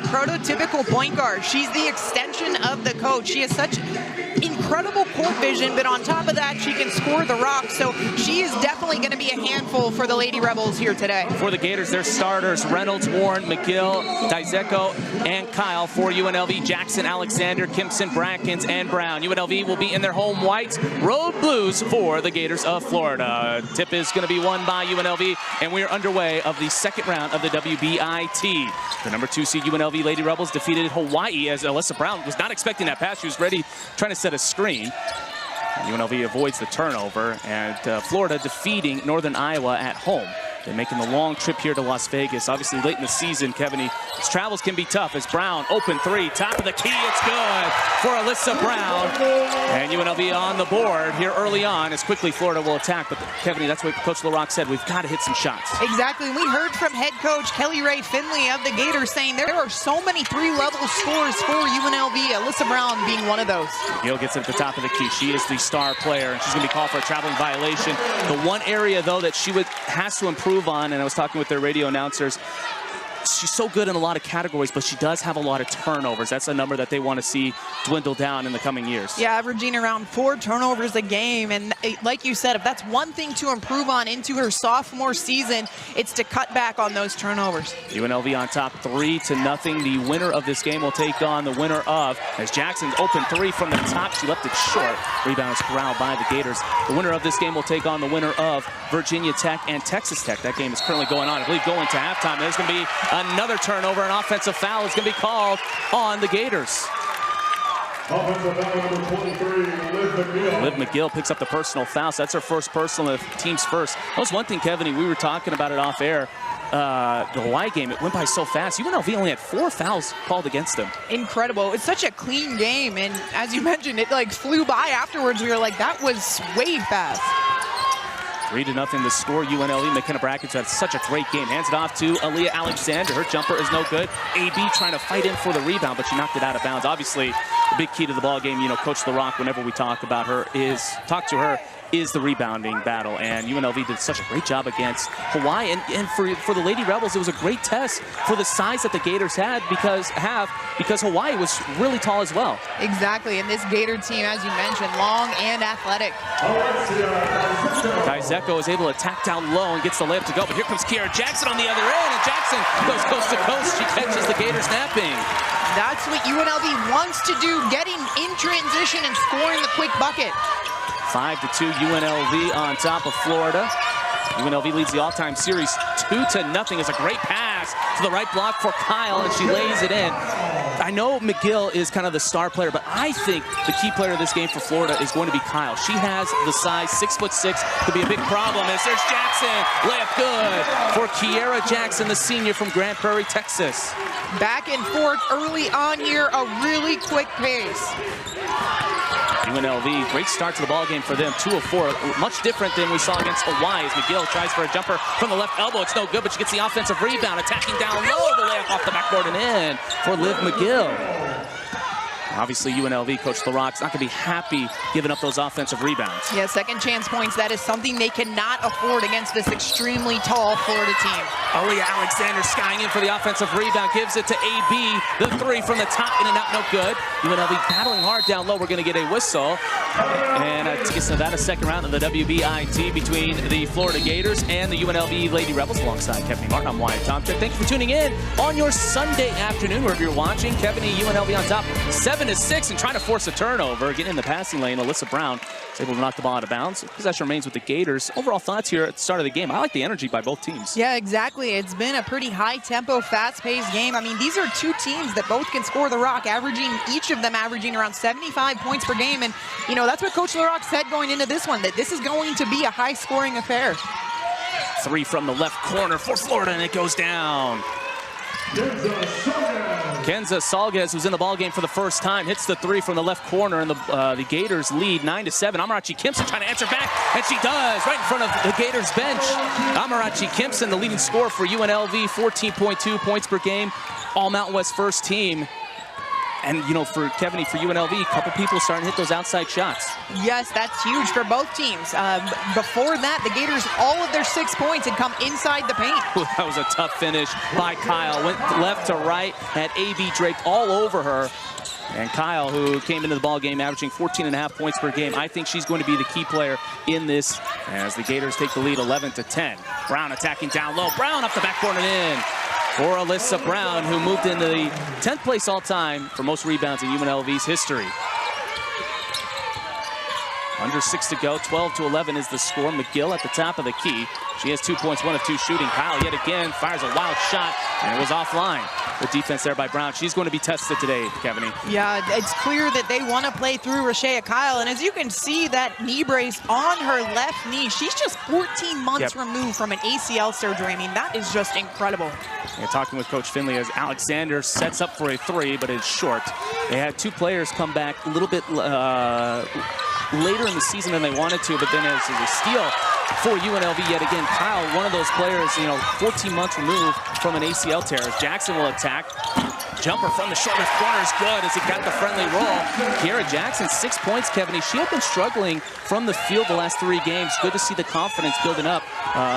their prototypical point guard. She's the extension of the coach. She has such incredible court vision, but on top of that, she can score the rock. So she is definitely going to be a handful for the Lady Rebels here today. For the Gators, their starters, Reynolds, Warren, McGill, Dizeko, and Kyle. For UNLV, Jackson, Alexander, Kimpson, Brackens, and Brown. UNLV will be in their home whites, road blues for the Gators of Florida. Tip is going to be won by UNLV, and we are underway of the second round of the WBIT. The number 2 seed UNLV Lady Rebels defeated Hawaii, as Alyssa Brown was not expecting that pass. She was ready, trying to set a screen. And UNLV avoids the turnover, and Florida defeating Northern Iowa at home. They're making the long trip here to Las Vegas. Obviously, late in the season, Kevin, his travels can be tough. As Brown, open three, top of the key, it's good for Alyssa Brown. And UNLV on the board here early on, as quickly Florida will attack. But Kevin, that's what Coach LaRock said. We've got to hit some shots. Exactly. We heard from head coach Kelly Ray Finley of the Gators saying there are so many three-level scores for UNLV. Alyssa Brown being one of those. Gill gets it at the top of the key. She is the star player, and she's going to be called for a traveling violation. The one area, though, that she has to improve on, and I was talking with their radio announcers, she's so good in a lot of categories, but she does have a lot of turnovers. That's a number that they want to see dwindle down in the coming years. Yeah, averaging around 4 turnovers a game. And like you said, if that's one thing to improve on into her sophomore season, it's to cut back on those turnovers. UNLV on top 3-0. The winner of this game will take on the winner of, as Jackson open three from the top. She left it short. Rebound is corralled by the Gators. The winner of this game will take on the winner of Virginia Tech and Texas Tech. That game is currently going on. I believe going to halftime. There's going to be another turnover. An offensive foul is going to be called on the Gators. Offensive foul number 23, Liv McGill. Liv McGill picks up the personal foul. So that's her first personal, the team's first. That was one thing, Kevin, we were talking about it off air. The Hawaii game, it went by so fast. UNLV only had 4 fouls called against them. Incredible. It's such a clean game. And as you mentioned, it like flew by afterwards. We were like, that was way fast. 3-0 the score. UNLV. McKenna Brackens had such a great game. Hands it off to Aaliyah Alexander. Her jumper is no good. AB trying to fight in for the rebound, but she knocked it out of bounds. Obviously, the big key to the ball game, Coach LaRock, whenever we talk to her, is the rebounding battle. And UNLV did such a great job against Hawaii. And for the Lady Rebels, it was a great test for the size that the Gators had because Hawaii was really tall as well. Exactly. And this Gator team, as you mentioned, long and athletic. Dizeko is able to attack down low and gets the layup to go. But here comes Kiara Jackson on the other end. And Jackson goes coast to coast. She catches the Gators napping. That's what UNLV wants to do, getting in transition and scoring the quick bucket. 5-2 UNLV on top of Florida. UNLV leads the all-time series 2-0. It's a great pass to the right block for Kyle, and she lays it in. I know McGill is kind of the star player, but I think the key player of this game for Florida is going to be Kyle. She has the size, 6'6", could be a big problem. As there's Jackson, layup good for Kiara Jackson, the senior from Grand Prairie, Texas. Back and forth early on here, a really quick pace. UNLV, great start to the ball game for them, 2 of 4. Much different than we saw against Hawaii as McGill tries for a jumper from the left elbow. It's no good, but she gets the offensive rebound, attacking down low, the layup off the backboard and in for Liv McGill. Obviously, UNLV, Coach LaRock's not going to be happy giving up those offensive rebounds. Yeah, second chance points, that is something they cannot afford against this extremely tall Florida team. Aaliyah Alexander skying in for the offensive rebound, gives it to AB. The three from the top, in and out, no good. UNLV battling hard down low. We're going to get a whistle. And it's Nevada second round of the WBIT between the Florida Gators and the UNLV Lady Rebels. Alongside Kevin Martin, I'm Wyatt Tomczyk. Thanks for tuning in on your Sunday afternoon, wherever you're watching. Kevin, UNLV on top, 7-6, and trying to force a turnover. Getting in the passing lane, Alyssa Brown is able to knock the ball out of bounds. Possession remains with the Gators. Overall thoughts here at the start of the game. I like the energy by both teams. Yeah, exactly. It's been a pretty high-tempo, fast-paced game. I mean, these are two teams that both can score the rock, each of them averaging around 75 points per game. And, that's what Coach LaRock said going into this one, that this is going to be a high-scoring affair. Three from the left corner for Florida, and it goes down. Kenza Salguez, who's in the ballgame for the first time, hits the three from the left corner, and the Gators lead 9-7. Amarachi Kimpson trying to answer back, and she does, right in front of the Gators bench. Amarachi Kimpson, the leading scorer for UNLV, 14.2 points per game, all Mountain West first team. And, you know, for Kevin, for UNLV, a couple people starting to hit those outside shots. Yes, that's huge for both teams. Before that, the Gators, all of their 6 points had come inside the paint. Ooh, that was a tough finish by Kyle. Went left to right, had A.B. draped all over her. And Kyle, who came into the ball game averaging 14.5 points per game, I think she's going to be the key player in this as the Gators take the lead 11-10. Brown attacking down low. Brown up the backboard and in for Alyssa Brown, who moved into the 10th place all-time for most rebounds in UNLV's history. Under 6 to go, 12-11 is the score. McGill at the top of the key. She has 2 points, 1 of 2 shooting. Kyle yet again fires a wild shot, and it was offline. The defense there by Brown. She's going to be tested today, Kevin. Yeah, it's clear that they want to play through Rashea Kyle, and as you can see, that knee brace on her left knee, she's just 14 months removed from an ACL surgery. I mean, that is just incredible. Yeah, talking with Coach Finley as Alexander sets up for a 3, but it's short. They had 2 players come back a little bit later in the season than they wanted to, but then as a steal for UNLV yet again. Kyle, one of those players, you know, 14 months removed from an ACL tear. As Jackson will attack. Jumper from the short left corner is good as he got the friendly roll. Kiara Jackson, 6 points, Kevin. She had been struggling from the field the last 3 games. Good to see the confidence building up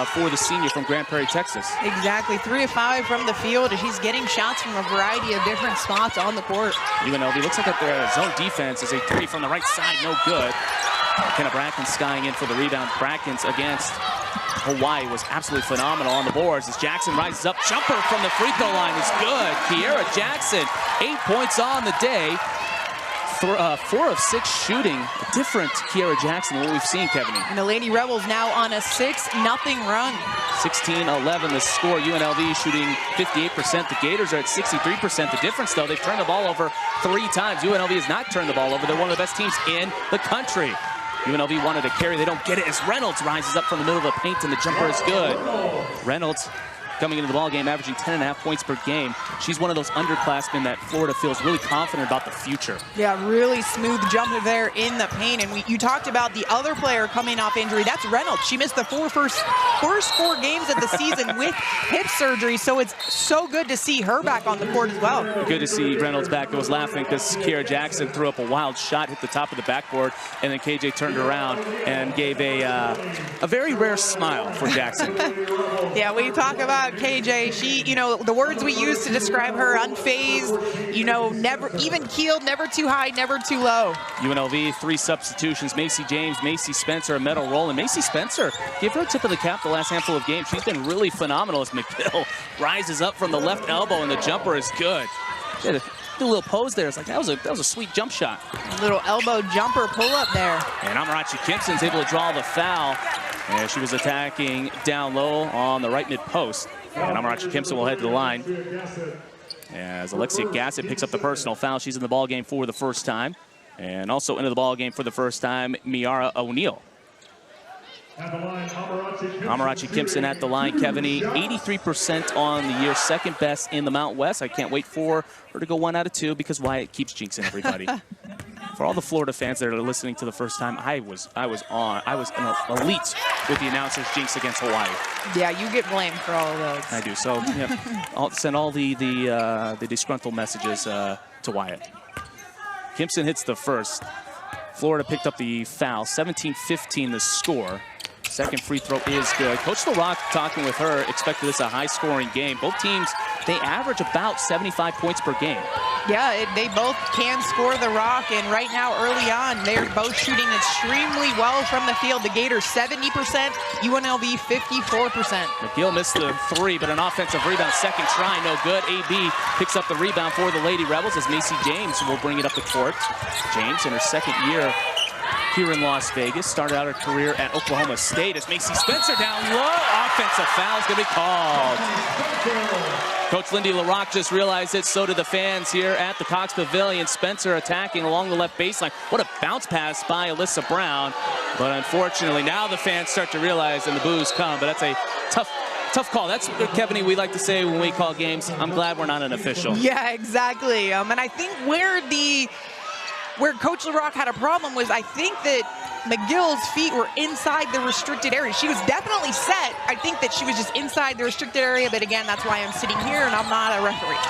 for the senior from Grand Prairie, Texas. Exactly, 3 of 5 from the field. She's getting shots from a variety of different spots on the court. UNLV looks like their zone defense is a 3 from the right side, no good. Kenna Brackens skying in for the rebound. Brackens against Hawaii was absolutely phenomenal on the boards as Jackson rises up. Jumper from the free throw line is good. Kiara Jackson, 8 points on the day. 4 of 6 shooting. A different Kiara Jackson than what we've seen, Kevin. And the Lady Rebels now on a 6-0 run. 16-11 the score. UNLV shooting 58%. The Gators are at 63%. The difference, though, they've turned the ball over 3 times. UNLV has not turned the ball over. They're one of the best teams in the country. UNLV wanted to carry. They don't get it as Reynolds rises up from the middle of the paint, and the jumper is good. Reynolds coming into the ball game, averaging 10.5 points per game. She's one of those underclassmen that Florida feels really confident about the future. Yeah, really smooth jumper there in the paint. And you talked about the other player coming off injury. That's Reynolds. She missed the first 4 games of the season with hip surgery. So it's so good to see her back on the court as well. Good to see Reynolds back. I was laughing because Kiara Jackson threw up a wild shot, hit the top of the backboard, and then KJ turned around and gave a very rare smile for Jackson. Yeah, we talk about KJ. She, you know, the words we use to describe her: unfazed, you know, never even keeled, never too high, never too low. UNLV, 3 substitutions. Macy James, Macy Spencer, a medal roll. And Macy Spencer, give her a tip of the cap the last handful of games. She's been really phenomenal as McGill rises up from the left elbow, and the jumper is good. She had a little pose there. It's like that was a sweet jump shot. A little elbow jumper pull up there. And Amarachi Kimpson's able to draw the foul. And she was attacking down low on the right mid post. And Amarachi Kimpson will head to the line as Alexia Gassett picks up the personal foul. She's in the ball game for the first time. And also into the ball game for the first time, Miara O'Neal. Amarachi Kimpson at the line. Kevany, 83% on the year, second best in the Mount West. I can't wait for her to go 1 out of 2 because Wyatt keeps jinxing everybody. For all the Florida fans that are listening to the first time, I was an elite with the announcers jinx against Hawaii. Yeah, you get blamed for all of those. I do. So yeah, I'll send all the disgruntled messages to Wyatt. Kimpson hits the first. Florida picked up the foul. 17-15 the score. Second free throw is good. Coach LaRock, talking with her, expected this a high-scoring game. Both teams, they average about 75 points per game. Yeah, they both can score the rock, and right now, early on, they're both shooting extremely well from the field. The Gators 70%, UNLV 54%. McGill missed the 3, but an offensive rebound, second try, no good. AB picks up the rebound for the Lady Rebels as Macy James will bring it up the court. James in her second year here in Las Vegas, started out her career at Oklahoma State as Macy Spencer down low. Offensive foul is going to be called. Coach Lindy LaRock just realized it, so did the fans here at the Cox Pavilion. Spencer attacking along the left baseline. What a bounce pass by Alyssa Brown. But unfortunately, now the fans start to realize and the boos come. But that's a tough call. That's what, Kevin, we like to say when we call games. I'm glad we're not an official. Yeah, exactly. And I think where Coach LaRock had a problem was, I think that McGill's feet were inside the restricted area. She was definitely set. I think that she was just inside the restricted area, but again, that's why I'm sitting here and I'm not a referee.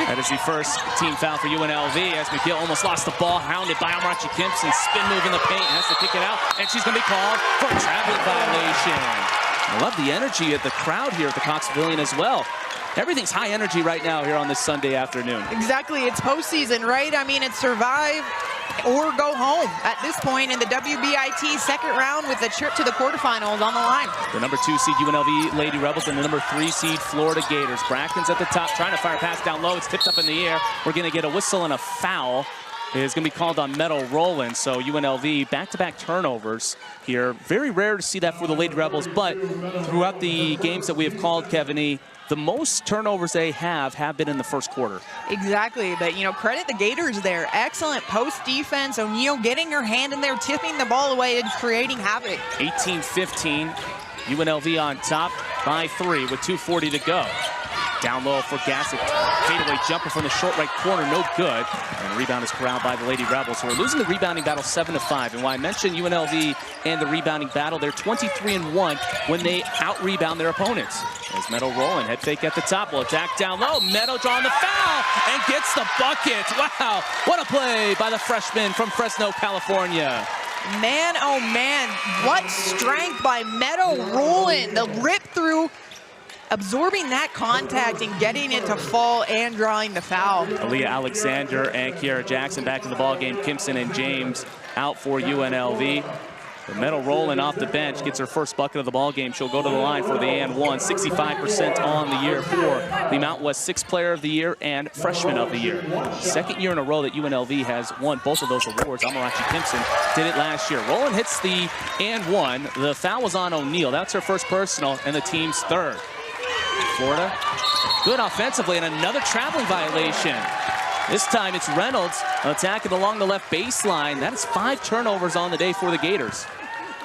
That is the first team foul for UNLV as McGill almost lost the ball, hounded by Amarachi Kimpson. Spin move in the paint, has to kick it out, and she's going to be called for a traveling violation. I love the energy of the crowd here at the Cox Pavilion as well. Everything's high energy right now here on this Sunday afternoon. Exactly, it's postseason, right? I mean, it's survive or go home at this point in the WBIT second round with a trip to the quarterfinals on the line. The number 2 seed UNLV Lady Rebels and the number 3 seed Florida Gators. Bracken's at the top, trying to fire a pass down low. It's tipped up in the air. We're going to get a whistle and a foul. It is going to be called on Meadow Rowland. So UNLV back-to-back turnovers here. Very rare to see that for the Lady Rebels, but throughout the games that we have called, Kevin, the most turnovers they have been in the first quarter. Exactly, but credit the Gators there. Excellent post defense. O'Neal getting her hand in there, tipping the ball away and creating havoc. 18-15, UNLV on top by 3 with 2:40 to go. Down low for Gassick. Fadeaway jumper from the short right corner, no good. And the rebound is corralled by the Lady Rebels, who are losing the rebounding battle 7-5. And why I mentioned UNLV and the rebounding battle, they're 23-1 when they out-rebound their opponents. As Meadow rolling, head fake at the top, will attack down low. Meadow drawing the foul and gets the bucket. Wow, what a play by the freshman from Fresno, California. Man, oh man, what strength by Meadow Rowland. The rip through, absorbing that contact and getting it to fall and drawing the foul. Aaliyah Alexander and Kiara Jackson back in the ball game. Kimpson and James out for UNLV. The Meadow Rowland off the bench gets her first bucket of the ball game. She'll go to the line for the and one. 65% on the year for the Mountain West 6th Player of the Year and Freshman of the Year. Second year in a row that UNLV has won both of those awards. Amarachi Kimpson did it last year. Rowland hits the and one. The foul was on O'Neal. That's her first personal and the team's third. Florida, good offensively, and another traveling violation. This time it's Reynolds attacking along the left baseline. That is 5 turnovers on the day for the Gators.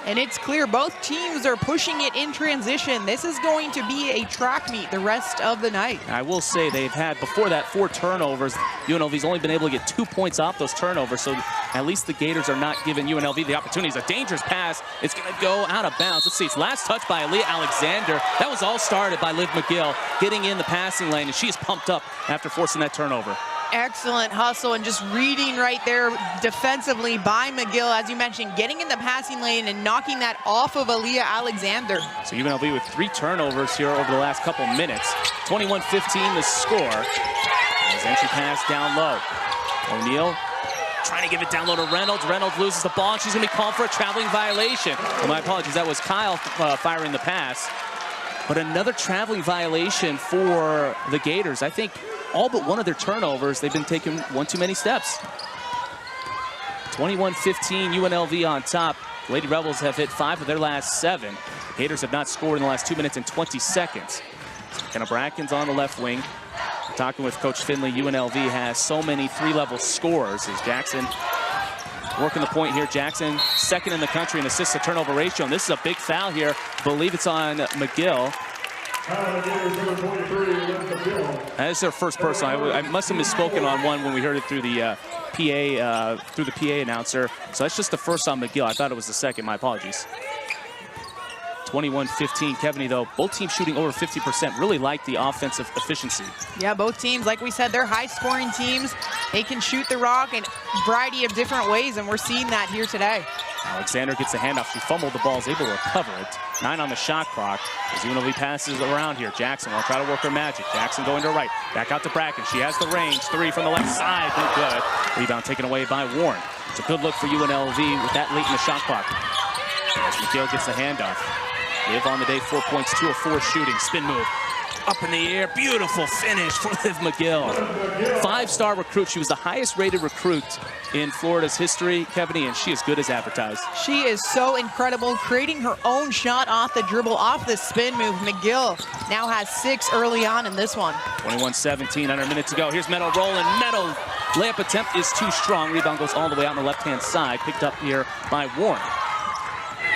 And it's clear both teams are pushing it in transition. This is going to be a track meet the rest of the night. I will say they've had, before that, 4 turnovers. UNLV's only been able to get 2 points off those turnovers, so at least the Gators are not giving UNLV the opportunities. A dangerous pass. It's going to go out of bounds. Let's see. It's last touch by Aaliyah Alexander. That was all started by Liv McGill getting in the passing lane, and she is pumped up after forcing that turnover. Excellent hustle and just reading right there defensively by McGill, as you mentioned, getting in the passing lane and knocking that off of Aaliyah Alexander. So UNLV with 3 turnovers here over the last couple minutes. 21-15 the score. As entry pass down low. O'Neal trying to give it down low to Reynolds. Reynolds loses the ball, and she's going to be called for a traveling violation. Well, my apologies, that was Kyle firing the pass. But another traveling violation for the Gators. I think all but one of their turnovers, they've been taking one too many steps. 21-15, UNLV on top. Lady Rebels have hit 5 of their last 7. The Gators have not scored in the last 2 minutes and 20 seconds. Kenna Bracken's on the left wing. Talking with Coach Finley, UNLV has so many 3-level scorers. As Jackson working the point here. Jackson, 2nd in the country in assist to turnover ratio. And this is a big foul here. I believe it's on McGill. That is their first personal. I must have misspoken on one when we heard it through the PA announcer. So that's just the first on McGill. I thought it was the second. My apologies. 21-15. Kevin, though, both teams shooting over 50%. Really like the offensive efficiency. Yeah, both teams, like we said, they're high-scoring teams. They can shoot the rock in a variety of different ways, and we're seeing that here today. Alexander gets the handoff. She fumbled the ball, is able to recover it. 9 on the shot clock as UNLV passes around here. Jackson will try to work her magic. Jackson going to her right. Back out to Bracken. She has the range. 3 from the left side. No good. Rebound taken away by Warren. It's a good look for UNLV with that late in the shot clock. As McGill gets the handoff. Liv on the day, 4 points, 2 of 4 shooting. Spin move. Up in the air. Beautiful finish for Liv McGill. 5-star recruit. She was the highest rated recruit in Florida's history, Kevin, and she is good as advertised. She is so incredible, creating her own shot off the dribble, off the spin move. McGill now has 6 early on in this one. 21-17, under a minute to go. Here's Meadow rolling. Meadow layup attempt is too strong. Rebound goes all the way out on the left-hand side. Picked up here by Warren.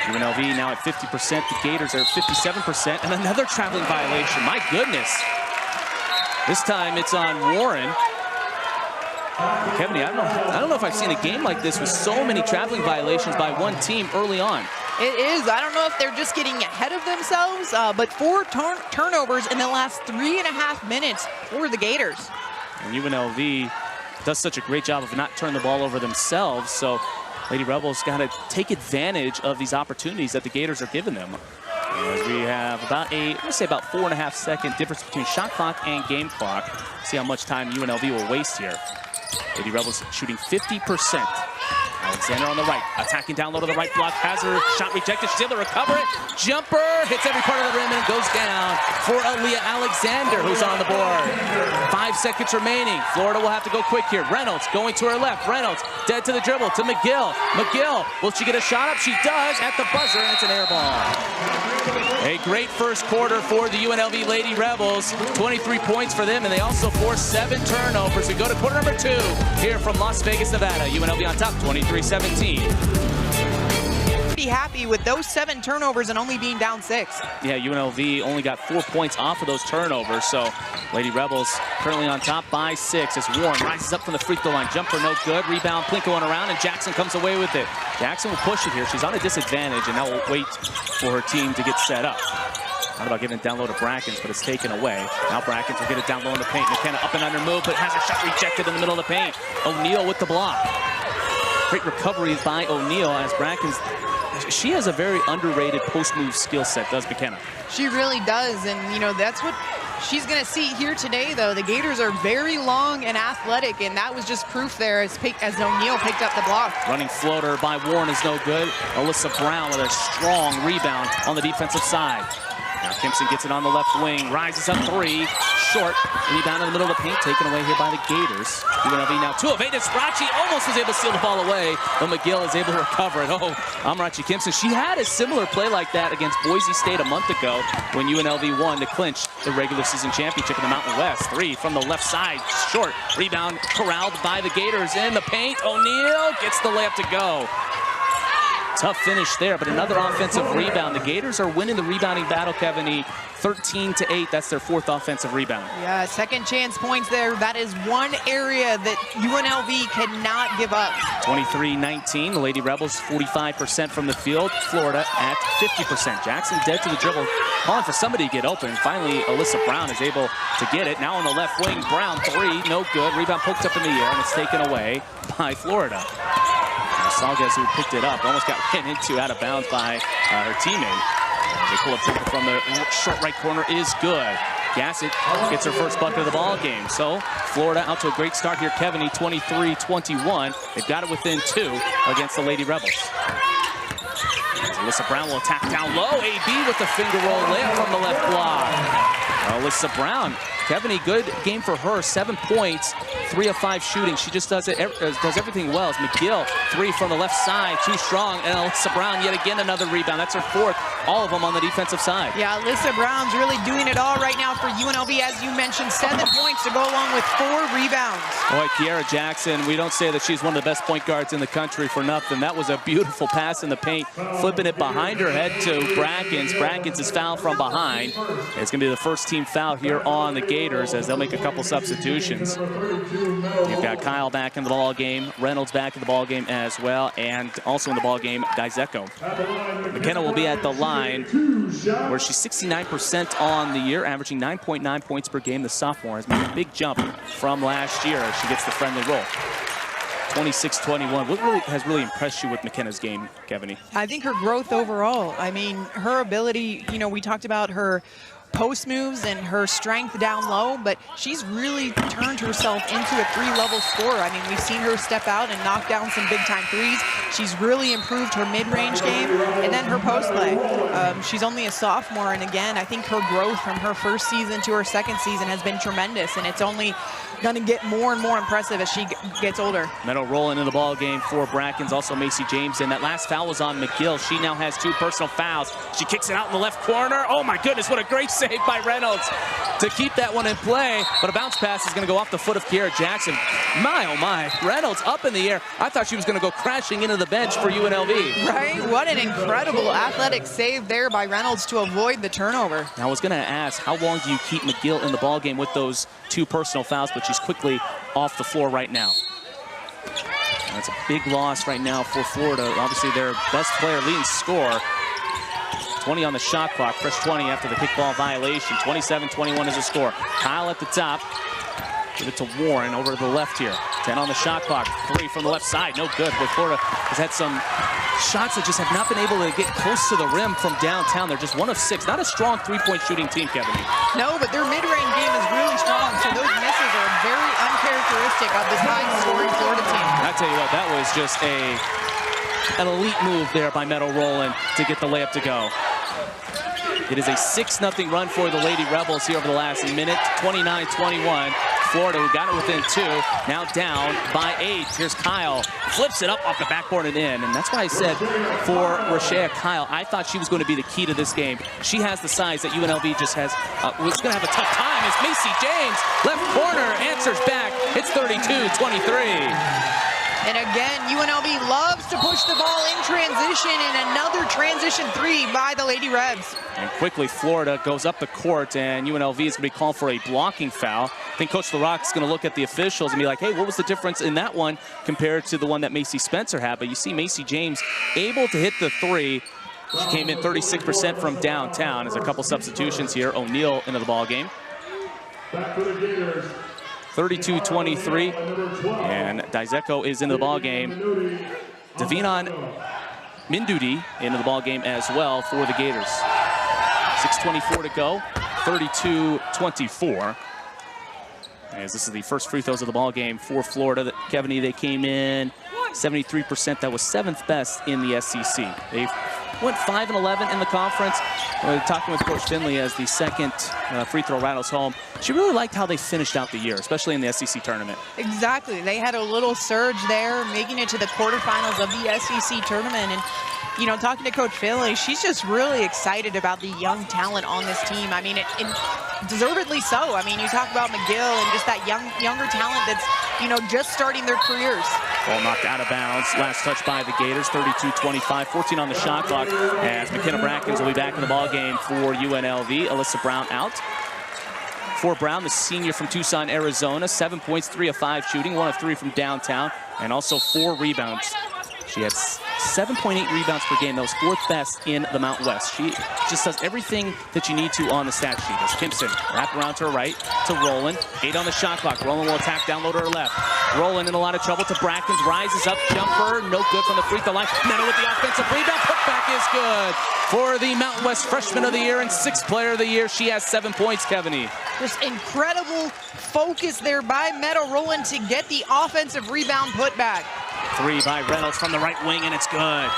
UNLV now at 50%. The Gators are at 57%. And another traveling violation. My goodness. This time it's on Warren. Kevin, I don't know if I've seen a game like this with so many traveling violations by one team early on. It is. I don't know if they're just getting ahead of themselves, but 4 turnovers in the last 3.5 minutes for the Gators. And UNLV does such a great job of not turning the ball over themselves, so Lady Rebels got to take advantage of these opportunities that the Gators are giving them. As we have about let's say about 4.5 second difference between shot clock and game clock. See how much time UNLV will waste here. Lady Rebels shooting 50%. Alexander on the right, attacking down low to the right block, has her shot rejected, she's able to recover it. Jumper, hits every part of the rim and goes down for Aaliyah Alexander, who's on the board. 5 seconds remaining. Florida will have to go quick here. Reynolds going to her left. Reynolds dead to the dribble to McGill. McGill, will she get a shot up? She does at the buzzer, and it's an air ball. A great first quarter for the UNLV Lady Rebels. 23 points for them, and they also forced 7 turnovers. We go to quarter number 2 here from Las Vegas, Nevada. UNLV on top, 23-17. Pretty happy with those 7 turnovers and only being down 6. Yeah, UNLV only got 4 points off of those turnovers, so Lady Rebels currently on top by 6 as Warren rises up from the free throw line. Jumper no good, rebound, Plink going around, and Jackson comes away with it. Jackson will push it here. She's on a disadvantage, and now will wait for her team to get set up. Not about giving it down low to Brackens, but it's taken away. Now Brackens will get it down low in the paint. McKenna up and under move, but has her shot rejected in the middle of the paint. O'Neal with the block. Great recovery by O'Neal as Brackens. She has a very underrated post-move skill set, does McKenna. She really does, and you know, that's what she's going to see here today, though. The Gators are very long and athletic, and that was just proof there as O'Neal picked up the block. Running floater by Warren is no good. Alyssa Brown with a strong rebound on the defensive side. Now Kimpson gets it on the left wing, rises up 3, short, rebound in the middle of the paint, taken away here by the Gators. UNLV now 2 of 8. Sprachi almost was able to steal the ball away, but McGill is able to recover it. Oh, Amarachi Kimpson. She had a similar play like that against Boise State a month ago when UNLV won to clinch the regular season championship in the Mountain West. 3 from the left side, short, rebound corralled by the Gators in the paint. O'Neal gets the layup to go. Tough finish there, but another offensive rebound. The Gators are winning the rebounding battle, Kevin. 13-8, that's their 4th offensive rebound. Yeah, second chance points there. That is one area that UNLV cannot give up. 23-19, the Lady Rebels 45% from the field. Florida at 50%. Jackson dead to the dribble, calling for somebody to get open. Finally, Alyssa Brown is able to get it. Now on the left wing, Brown 3, no good. Rebound poked up in the air, and it's taken away by Florida. Salguez, who picked it up, almost got ran into out of bounds by her teammate. They pull up from the short right corner is good. Gassett gets her first bucket of the ball game. So Florida out to a great start here. Kevin, 23-21. They've got it within 2 against the Lady Rebels. Alyssa Brown will attack down low. AB with the finger roll layup from the left block. Alyssa Brown, Kevin, good game for her. 7 points, 3 of 5 shooting. She just does everything well. As McGill, 3 from the left side, too strong. And Alyssa Brown yet again another rebound. That's her 4th. All of them on the defensive side. Yeah, Alyssa Brown's really doing it all right now for UNLV. As you mentioned, 7 points to go along with 4 rebounds. Boy, Kiara Jackson, we don't say that she's one of the best point guards in the country for nothing. That was a beautiful pass in the paint, flipping it behind her head to Brackens. Brackens is fouled from behind. It's going to be the first team foul here on the Gators as they'll make a couple substitutions. You've got Kyle back in the ball game, Reynolds back in the ball game as well, and also in the ball game, Dizeko. McKenna will be at the line where she's 69% on the year, averaging 9.9 points per game. The sophomore has made a big jump from last year as she gets the friendly roll. 26-21. What has really impressed you with McKenna's game, Kevin? I think her growth overall. I mean, her ability, you know, we talked about her post moves and her strength down low, but she's really turned herself into a 3-level scorer. I mean, we've seen her step out and knock down some big-time threes. She's really improved her mid-range game, and then her post play. She's only a sophomore, and again, I think her growth from her first season to her second season has been tremendous, and it's only going to get more and more impressive as she gets older. Meadow rolling in the ball game for Brackens, also Macy James, and that last foul was on McGill. She now has 2 personal fouls. She kicks it out in the left corner. Oh my goodness, what a great save by Reynolds to keep that one in play, but a bounce pass is going to go off the foot of Kiara Jackson. My, oh my, Reynolds up in the air. I thought she was going to go crashing into the bench for UNLV. Right, what an incredible athletic save there by Reynolds to avoid the turnover. Now I was going to ask, how long do you keep McGill in the ball game with those 2 personal fouls, but she's quickly off the floor right now. That's a big loss right now for Florida. Obviously, their best player, leading scorer. 20 on the shot clock, fresh 20 after the kickball violation. 27-21 is the score. Kyle at the top. Give it to Warren over to the left here. 10 on the shot clock. 3 from the left side. No good. But Florida has had some shots that just have not been able to get close to the rim from downtown. They're just 1 of 6. Not a strong three-point shooting team, Kevin. No, but their mid-range game is really strong. So those misses are very uncharacteristic of this high-scoring Florida team. I tell you what, that was just an elite move there by Meadow Rowland to get the layup to go. It is a 6-0 run for the Lady Rebels here over the last minute. 29-21. Florida, who got it within 2, now down by 8. Here's Kyle, flips it up off the backboard and in. And that's why I said for Rashea Kyle, I thought she was going to be the key to this game. She has the size that UNLV just has. Was going to have a tough time as Macy James, left corner, answers back. It's 32-23. And again, UNLV loves to push the ball in transition, and another transition 3 by the Lady Rebs. And quickly, Florida goes up the court, and UNLV is going to be called for a blocking foul. I think Coach LaRocque is going to look at the officials and be like, hey, what was the difference in that one compared to the one that Macy Spencer had? But you see Macy James able to hit the 3. She came in 36% from downtown. There's a couple substitutions here. O'Neal into the ball game. 32-23, and Dizeko is into the ball game. Davinon Mindudi into the ball game as well for the Gators. 6:24 to go, 32-24. As this is the first free throws of the ball game for Florida. Kevin, they came in 73%. That was 7th best in the SEC. They went 5-11 in the conference. Talking with Coach Finley as the second free throw rattles home. She really liked how they finished out the year, especially in the SEC tournament. Exactly. They had a little surge there, making it to the quarterfinals of the SEC tournament. And, you know, talking to Coach Finley, she's just really excited about the young talent on this team. I mean, deservedly so. I mean, you talk about McGill and just that younger talent that's, you know, just starting their careers. Ball knocked out of bounds. Last touch by the Gators, 32-25. 14 on the shot clock as McKenna Brackens will be back in the ball game for UNLV. Alyssa Brown out. For Brown, the senior from Tucson, Arizona. 7 points, 3 of 5 shooting, 1 of 3 from downtown, and also 4 rebounds. She had 7.8 rebounds per game. That was 4th best in the Mountain West. She just does everything that you need to on the stat sheet. As Kimpson wrap around to her right to Rowland. 8 on the shot clock. Rowland will attack down low to her left. Rowland in a lot of trouble to Brackens. Rises up, jumper, no good from the free throw line. Meadow with the offensive rebound. Putback is good for the Mountain West Freshman of the Year and 6th Player of the Year. She has 7 points, Kevin. Just incredible focus there by Meadow Rowland to get the offensive rebound putback. 3 by Reynolds from the right wing, and it's good.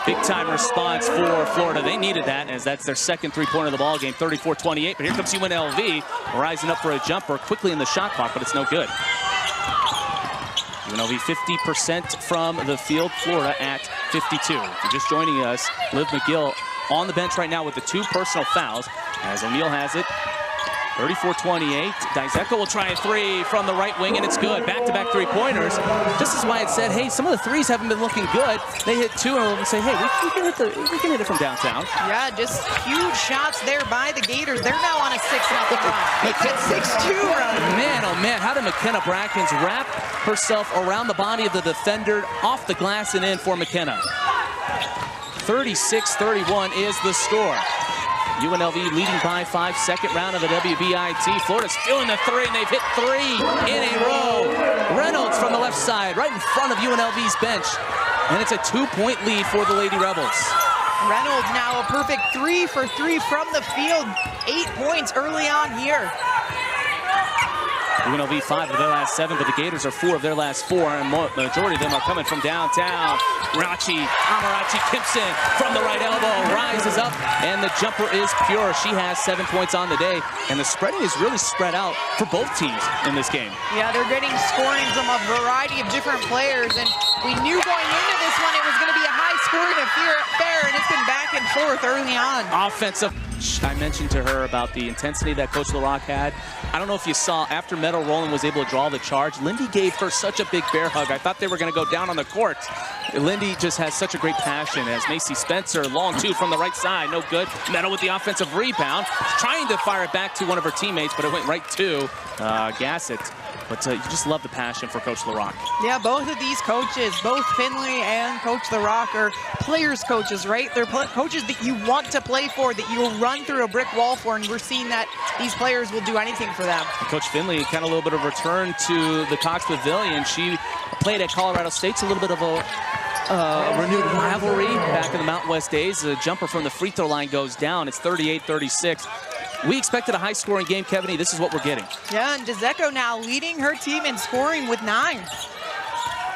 Big time response for Florida. They needed that, as that's their second three-pointer of the ball game, 34-28. But here comes UNLV, rising up for a jumper quickly in the shot clock, but it's no good. UNLV 50% from the field, Florida at 52. If you're just joining us, Liv McGill on the bench right now with the 2 personal fouls, as O'Neal has it. 34-28. Dizeko will try a 3 from the right wing, and it's good. Back-to-back three-pointers. This is why it said, hey, some of the threes haven't been looking good. They hit 2, and we'll say, hey, we can hit it from downtown. Yeah, just huge shots there by the Gators. They're now on a 6-0 run. It's a 6-2 run. Man, oh man, how did McKenna Brackens wrap herself around the body of the defender, off the glass and in for McKenna? 36-31 is the score. UNLV leading by 5, second round of the WBIT. Florida's feeling the 3, and they've hit 3 in a row. Reynolds from the left side, right in front of UNLV's bench. And it's a 2-point lead for the Lady Rebels. Reynolds now a perfect 3 for 3 from the field. 8 points early on here. UNLV 5 of their last 7, but the Gators are 4 of their last 4, and majority of them are coming from downtown. Amarachi Kimpson from the right elbow, rises up, and the jumper is pure. She has 7 points on the day, and the spreading is really spread out for both teams in this game. Yeah, they're getting scoring from a variety of different players, and we knew going into this one it was going to be a high-scoring affair, and it's been back and forth early on. Offensive. I mentioned to her about the intensity that Coach LaRocque had. I don't know if you saw, after Meadow Rowland was able to draw the charge, Lindy gave her such a big bear hug. I thought they were going to go down on the court. Lindy just has such a great passion, as Macy Spencer, long 2 from the right side, no good. Meadow with the offensive rebound, trying to fire it back to one of her teammates, but it went right to Gassett. But you just love the passion for Coach LaRock. Yeah, both of these coaches, both Finley and Coach LaRock, are players' coaches, right? They're coaches that you want to play for, that you'll run through a brick wall for, and we're seeing that these players will do anything for them. And Coach Finley, kind of a little bit of return to the Cox Pavilion. She played at Colorado State, a little bit of a renewed rivalry back in the Mountain West days. The jumper from the free throw line goes down. It's 38-36. We expected a high-scoring game, Kevin. This is what we're getting. Yeah, and DeZecco now leading her team in scoring with 9.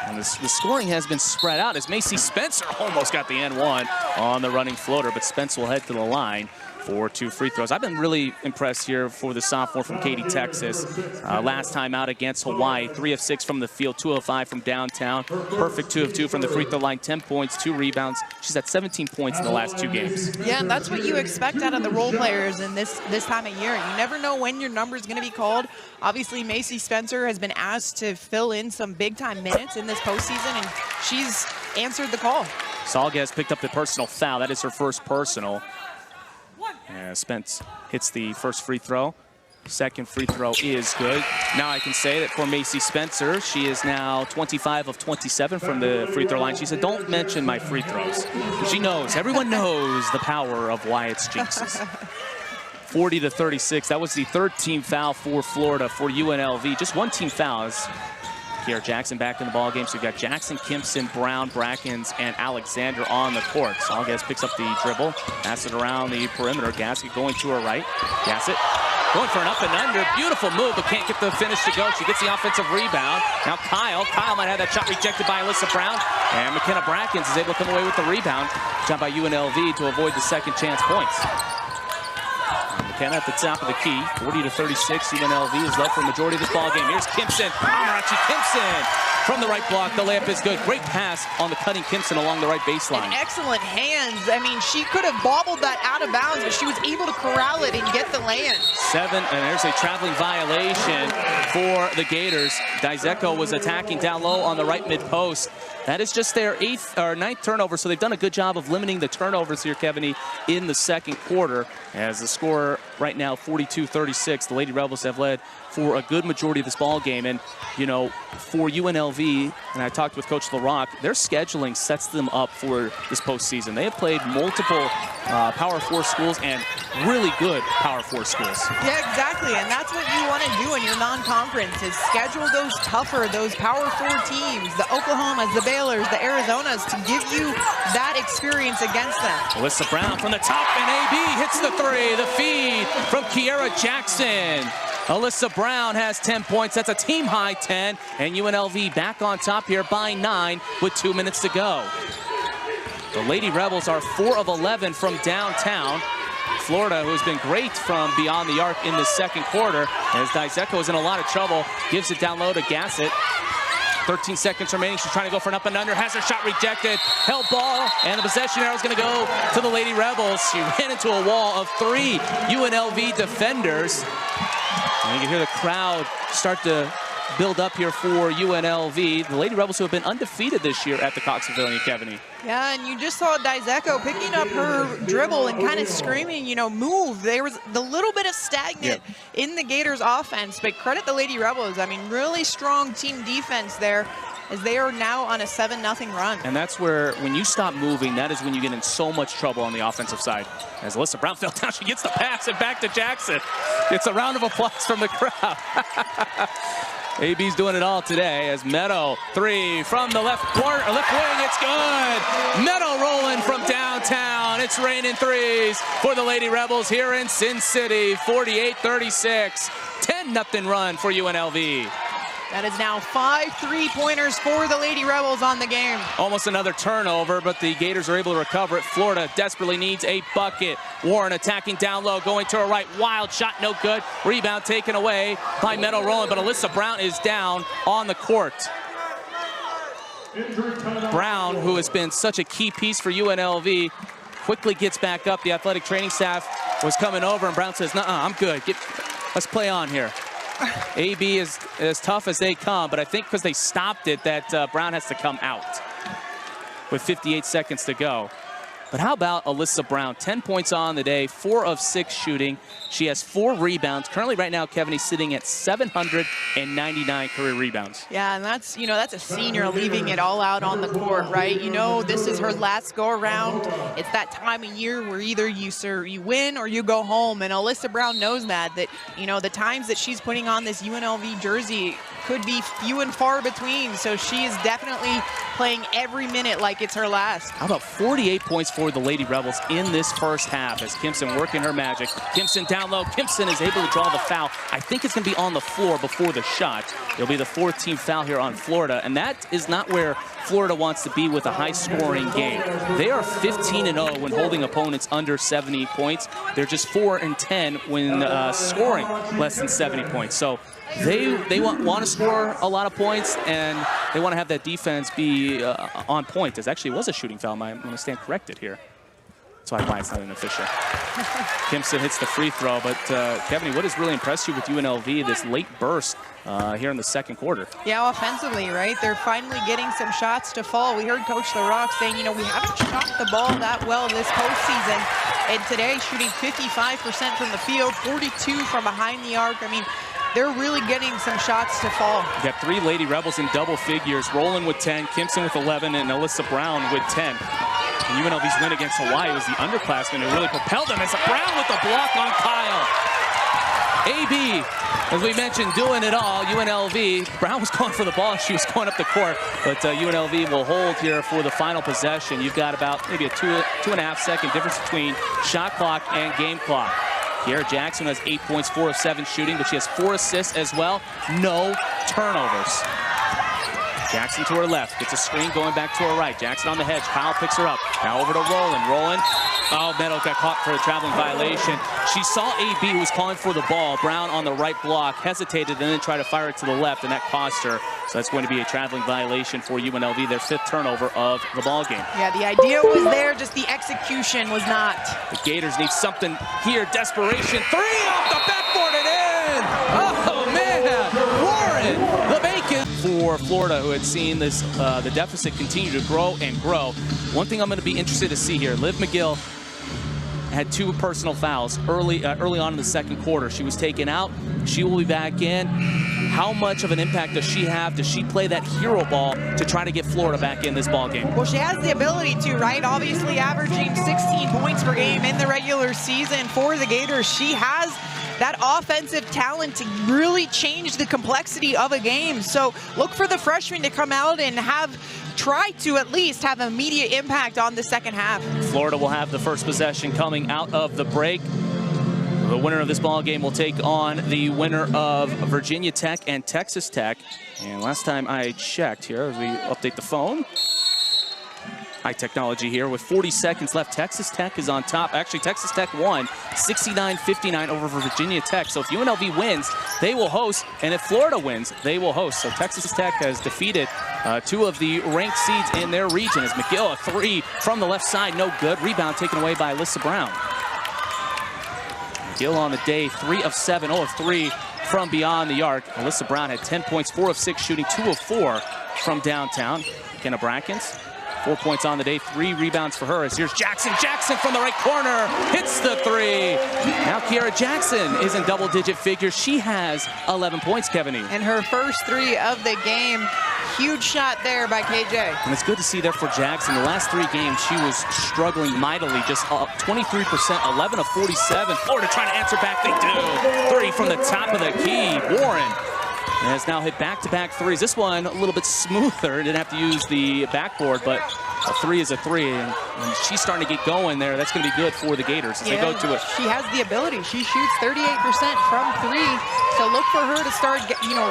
And the scoring has been spread out as Macy Spencer almost got the N1 on the running floater, but Spence will head to the line for 2 free throws. I've been really impressed here for the sophomore from Katy, Texas. Last time out against Hawaii, 3 of 6 from the field, 2 of 5 from downtown. Perfect 2 of 2 from the free throw line, 10 points, 2 rebounds. She's at 17 points in the last 2 games. Yeah, and that's what you expect out of the role players in this time of year. You never know when your number is going to be called. Obviously, Macy Spencer has been asked to fill in some big-time minutes in this postseason, and she's answered the call. Salguez picked up the personal foul. That is her first personal. Spence hits the first free throw. Second free throw is good. Now I can say that for Macy Spencer, she is now 25 of 27 from the free throw line. She said, don't mention my free throws. She knows, everyone knows the power of Wyatt's jinxes. 40-36, that was the 3rd team foul for Florida for UNLV. Just 1 team foul. Kiera Jackson back in the ball game. So you've got Jackson, Kimpson, Brown, Brackens, and Alexander on the court. Salguez picks up the dribble, pass it around the perimeter. Gassett going to her right. Gassett going for an up and under. Beautiful move, but can't get the finish to go. She gets the offensive rebound. Now Kyle might have that shot rejected by Alyssa Brown. And McKenna Brackens is able to come away with the rebound. Job by UNLV to avoid the second chance points. McKenna at the top of the key, 40-36. UNLV is led for the majority of this ball game. Here's Kimpson, Amarachi Kimpson from the right block. The layup is good. Great pass on the cutting Kimpson along the right baseline. And excellent hands. I mean, she could have bobbled that out of bounds, but she was able to corral it and get the lay-in. 7, and there's a traveling violation for the Gators. DeZecco was attacking down low on the right mid-post. That is just their 9th turnover, so they've done a good job of limiting the turnovers here, Kevin, in the second quarter. As the score right now, 42-36, the Lady Rebels have led for a good majority of this ball game. And, you know, for UNLV, and I talked with Coach LaRock, their scheduling sets them up for this postseason. They have played multiple Power 4 schools and really good Power 4 schools. Yeah, exactly, and that's what you want to do in your non-conference is schedule those tougher, those Power 4 teams, the Oklahomas, the Baylors, the Arizonas, to give you that experience against them. Alyssa Brown from the top, and AB hits the 3. The feed from Kiera Jackson. Alyssa Brown has 10 points. That's a team-high 10, and UNLV back on top here by 9 with 2 minutes to go. The Lady Rebels are 4 of 11 from downtown. Florida, who has been great from beyond the arc in the second quarter, as DeZecco is in a lot of trouble, gives it down low to Gassett. 13 seconds remaining. She's trying to go for an up and under. Has her shot rejected. Held ball, and the possession arrow is going to go to the Lady Rebels. She ran into a wall of 3 UNLV defenders. And you can hear the crowd start to build up here for UNLV. The Lady Rebels, who have been undefeated this year at the Cox Pavilion, Kevin. Yeah, and you just saw DeZecco picking up her dribble and kind of screaming, you know, move. There was the little bit of stagnant in the Gators offense, but credit the Lady Rebels. I mean, really strong team defense there as they are now on a 7-0 run. And that's where, when you stop moving, that is when you get in so much trouble on the offensive side. As Alyssa Brown fell down, she gets the pass and back to Jackson. It's a round of applause from the crowd. AB's doing it all today as Meadow, 3 from the left wing, it's good. Meadow rolling from downtown. It's raining 3s for the Lady Rebels here in Sin City, 48-36. 10-0 run for UNLV. That is now 5 3-pointers for the Lady Rebels on the game. Almost another turnover, but the Gators are able to recover it. Florida desperately needs a bucket. Warren attacking down low, going to her right. Wild shot, no good. Rebound taken away by Meadow Rowland, but Alyssa Brown is down on the court. Brown, who has been such a key piece for UNLV, quickly gets back up. The athletic training staff was coming over, and Brown says, "Nuh-uh, I'm good. Let's play on here." AB is as tough as they come, but I think because they stopped it that Brown has to come out with 58 seconds to go. But how about Alyssa Brown? 10 points on the day, 4 of 6 shooting. She has 4 rebounds. Currently right now, Kevin, he's sitting at 799 career rebounds. Yeah, and that's, that's a senior leaving it all out on the court, right? This is her last go around. It's that time of year where either you win or you go home. And Alyssa Brown knows that, the times that she's putting on this UNLV jersey could be few and far between. So she is definitely playing every minute like it's her last. How about 48 points for the Lady Rebels in this first half as Kimson working her magic. Kimson down low. Kimson is able to draw the foul. I think it's going to be on the floor before the shot. It'll be the 4th team foul here on Florida, and that is not where Florida wants to be with a high-scoring game. They are 15-0 when holding opponents under 70 points. They're just 4-10 when scoring less than 70 points. So they want to score a lot of points, and they want to have that defense be on point. There actually was a shooting foul. I'm going to stand corrected here. That's why it's not an official. Kimson hits the free throw, but Kevin, what has really impressed you with UNLV, this late burst here in the second quarter? Yeah, offensively, right? They're finally getting some shots to fall. We heard Coach LaRock saying, we haven't shot the ball that well this postseason. And today, shooting 55% from the field, 42 from behind the arc. I mean, they're really getting some shots to fall. You got 3 Lady Rebels in double figures, Rowland with 10, Kimson with 11, and Alyssa Brown with 10. And UNLV's win against Hawaii was the underclassmen who really propelled them. As Brown with the block on Kyle. AB, as we mentioned, doing it all. UNLV, Brown was going for the ball. She was going up the court. But UNLV will hold here for the final possession. You've got about maybe a 2.5 second difference between shot clock and game clock. Kiera Jackson has 8 points, 4 of 7 shooting, but she has 4 assists as well. No turnovers. Jackson to her left, gets a screen going back to her right. Jackson on the hedge, Kyle picks her up. Now over to Rowland. Rowland, Meadow got caught for a traveling violation. She saw AB, who was calling for the ball. Brown on the right block, hesitated and then tried to fire it to the left, and that cost her. So that's going to be a traveling violation for UNLV, their 5th turnover of the ball game. Yeah, the idea was there, just the execution was not. The Gators need something here, desperation. 3 off the backboard and in! Oh, man! Warren, the bacon for Florida, who had seen this the deficit continue to grow and grow. One thing I'm going to be interested to see here, Liv McGill had 2 personal fouls early on in the second quarter. She was taken out. She will be back in. How much of an impact does she have? Does she play that hero ball to try to get Florida back in this ball game? Well, she has the ability to, right? Obviously averaging 16 points per game in the regular season for the Gators. She has that offensive talent to really change the complexity of a game. So look for the freshman to come out and try to at least have immediate impact on the second half. Florida will have the first possession coming out of the break. The winner of this ball game will take on the winner of Virginia Tech and Texas Tech. And last time I checked here, as we update the phone, high technology here, with 40 seconds left, Texas Tech is on top. Actually, Texas Tech won 69-59 over Virginia Tech. So if UNLV wins, they will host, and if Florida wins, they will host. So Texas Tech has defeated 2 of the ranked seeds in their region. As McGill, a 3 from the left side, no good. Rebound taken away by Alyssa Brown. McGill on the day, 3 of 7, 0 of 3 from beyond the arc. Alyssa Brown had 10 points, 4 of 6 shooting, 2 of 4 from downtown. Kenna Brackens, 4 points on the day, 3 rebounds for her. As here's Jackson. Jackson from the right corner hits the 3. Now Kiera Jackson is in double-digit figures. She has 11 points, Kevin. And her first 3 of the game. Huge shot there by KJ. And it's good to see there for Jackson. The last 3 games, she was struggling mightily, just up 23%, 11 of 47. Florida trying to answer back, they do. 3 from the top of the key. Warren has now hit back-to-back 3s. This one a little bit smoother. Didn't have to use the backboard, but a 3 is a 3, and she's starting to get going there. That's going to be good for the Gators as they go to it. She has the ability. She shoots 38% from 3, so look for her to start,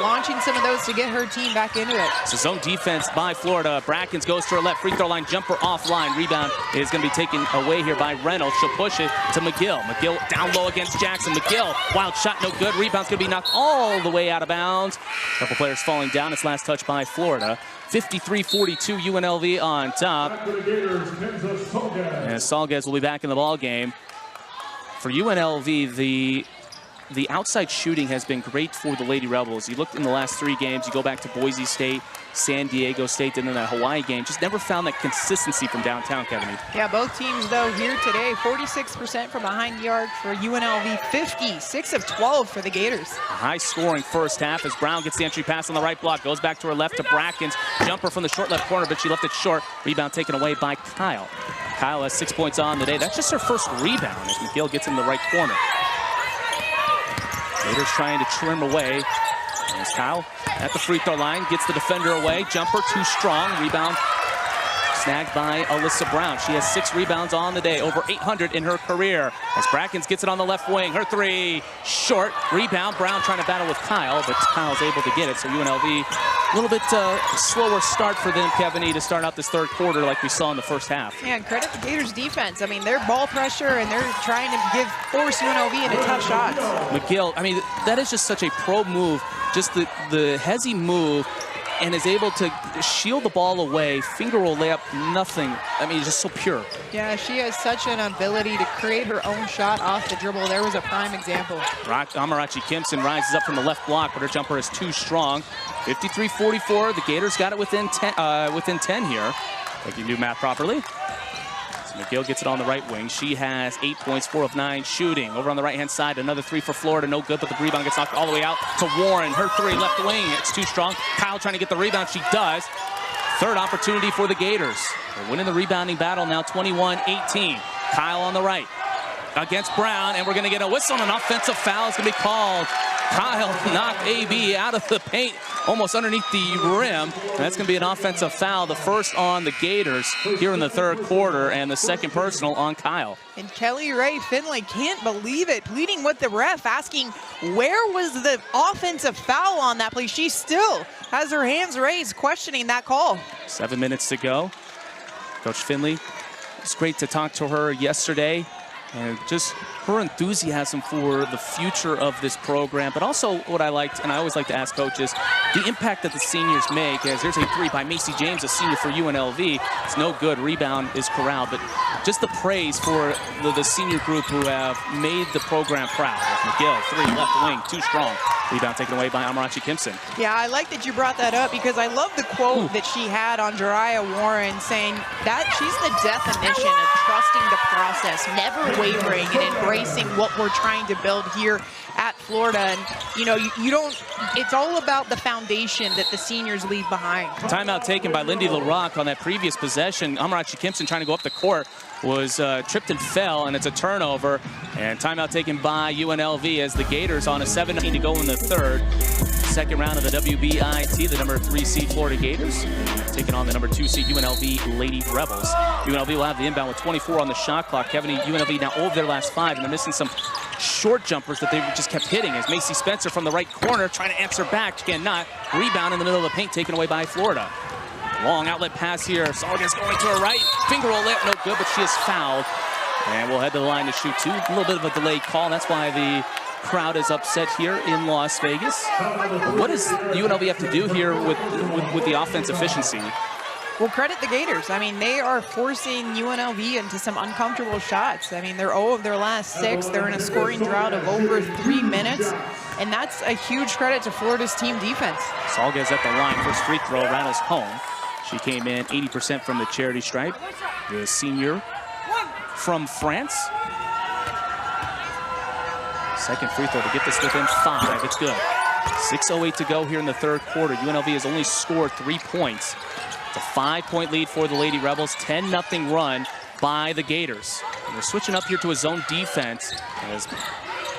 launching some of those to get her team back into it. So zone defense by Florida. Brackens goes to her left, free throw line, jumper offline. Rebound is going to be taken away here by Reynolds. She'll push it to McGill. McGill down low against Jackson. McGill, wild shot, no good. Rebound's going to be knocked all the way out of bounds. A couple players falling down. It's last touch by Florida. 53-42, UNLV on top. And Salguez will be back in the ball game. For UNLV, the the outside shooting has been great for the Lady Rebels. You looked in the last 3 games, you go back to Boise State, San Diego State, and then that Hawaii game, just never found that consistency from downtown, Kevin. Yeah, both teams, though, here today, 46% from behind the arc for UNLV, 50, 6 of 12 for the Gators. A high-scoring first half as Brown gets the entry pass on the right block, goes back to her left to Brackens, jumper from the short left corner, but she left it short. Rebound taken away by Kyle. Kyle has 6 points on the day. That's just her first rebound as McGill gets in the right corner. Gators trying to trim away. As Kyle at the free throw line, gets the defender away. Jumper too strong. Rebound snagged by Alyssa Brown. She has 6 rebounds on the day, over 800 in her career. As Brackens gets it on the left wing. Her 3, short. Rebound. Brown trying to battle with Kyle, but Kyle's able to get it. So UNLV, a little bit slower start for them, Kevin, to start out this third quarter like we saw in the first half. Yeah, and credit the Gators defense. I mean, they're ball pressure and they're trying to force UNLV into tough shots. McGill, I mean, that is just such a pro move. Just the hezzy move, and is able to shield the ball away, finger roll layup, nothing. I mean, just so pure. Yeah, she has such an ability to create her own shot off the dribble. There was a prime example. Amarachi Kimpson rises up from the left block, but her jumper is too strong. 53-44, the Gators got it within 10 here. If you do math properly. McGill gets it on the right wing. She has 8 points, 4 of 9 shooting. Over on the right-hand side, another 3 for Florida. No good, but the rebound gets knocked all the way out to Warren. Her 3 left wing. It's too strong. Kyle trying to get the rebound. She does. Third opportunity for the Gators. They're winning the rebounding battle now, 21-18. Kyle on the right against Brown, and we're going to get a whistle, and an offensive foul is going to be called. Kyle knocked AB out of the paint, almost underneath the rim. And that's going to be an offensive foul, the first on the Gators here in the third quarter, and the second personal on Kyle. And Kelly Ray Finley can't believe it, pleading with the ref, asking where was the offensive foul on that play. She still has her hands raised, questioning that call. 7 minutes to go. Coach Finley, it's great to talk to her yesterday. And just her enthusiasm for the future of this program, but also what I liked, and I always like to ask coaches, the impact that the seniors make. As there's a 3 by Macy James, a senior for UNLV. It's no good. Rebound is corralled, but just the praise for the senior group who have made the program proud. McGill, 3 left wing, too strong. Rebound taken away by Amarachi Kimpson. Yeah, I like that you brought that up because I love the quote that she had on Jariah Warren saying that she's the definition of trusting the process, never wavering and embracing what we're trying to build here at Florida. And you know, you don't, it's all about the foundation that the seniors leave behind. Timeout taken by Lindy LaRock on that previous possession. Amarachi Kimpson trying to go up the court was tripped and fell, and it's a turnover. And timeout taken by UNLV as the Gators on a 7-9 to go in the third. Second round of the WBIT, the number 3 seed Florida Gators taking on the number 2 seed UNLV Lady Rebels. UNLV will have the inbound with 24 on the shot clock. Kevin, UNLV now over their last 5, and they're missing some short jumpers that they just kept hitting as Macy Spencer from the right corner trying to answer back. She cannot. Rebound in the middle of the paint taken away by Florida. Long outlet pass here. Saunders going to her right. Finger roll layup, no good, but she is fouled. And we'll head to the line to shoot 2. A little bit of a delayed call. That's why the crowd is upset here in Las Vegas. What does UNLV have to do here with the offense efficiency? Well, credit the Gators. I mean, they are forcing UNLV into some uncomfortable shots. I mean, they're 0 of their last 6. They're in a scoring drought of over 3 minutes. And that's a huge credit to Florida's team defense. Salga's at the line. First free throw rattles home. She came in 80% from the charity stripe. The senior from France. Second free throw to get this within 5. It's good. 6:08 to go here in the third quarter. UNLV has only scored 3 points. It's a 5-point lead for the Lady Rebels. 10-0 run by the Gators. And they're switching up here to a zone defense. As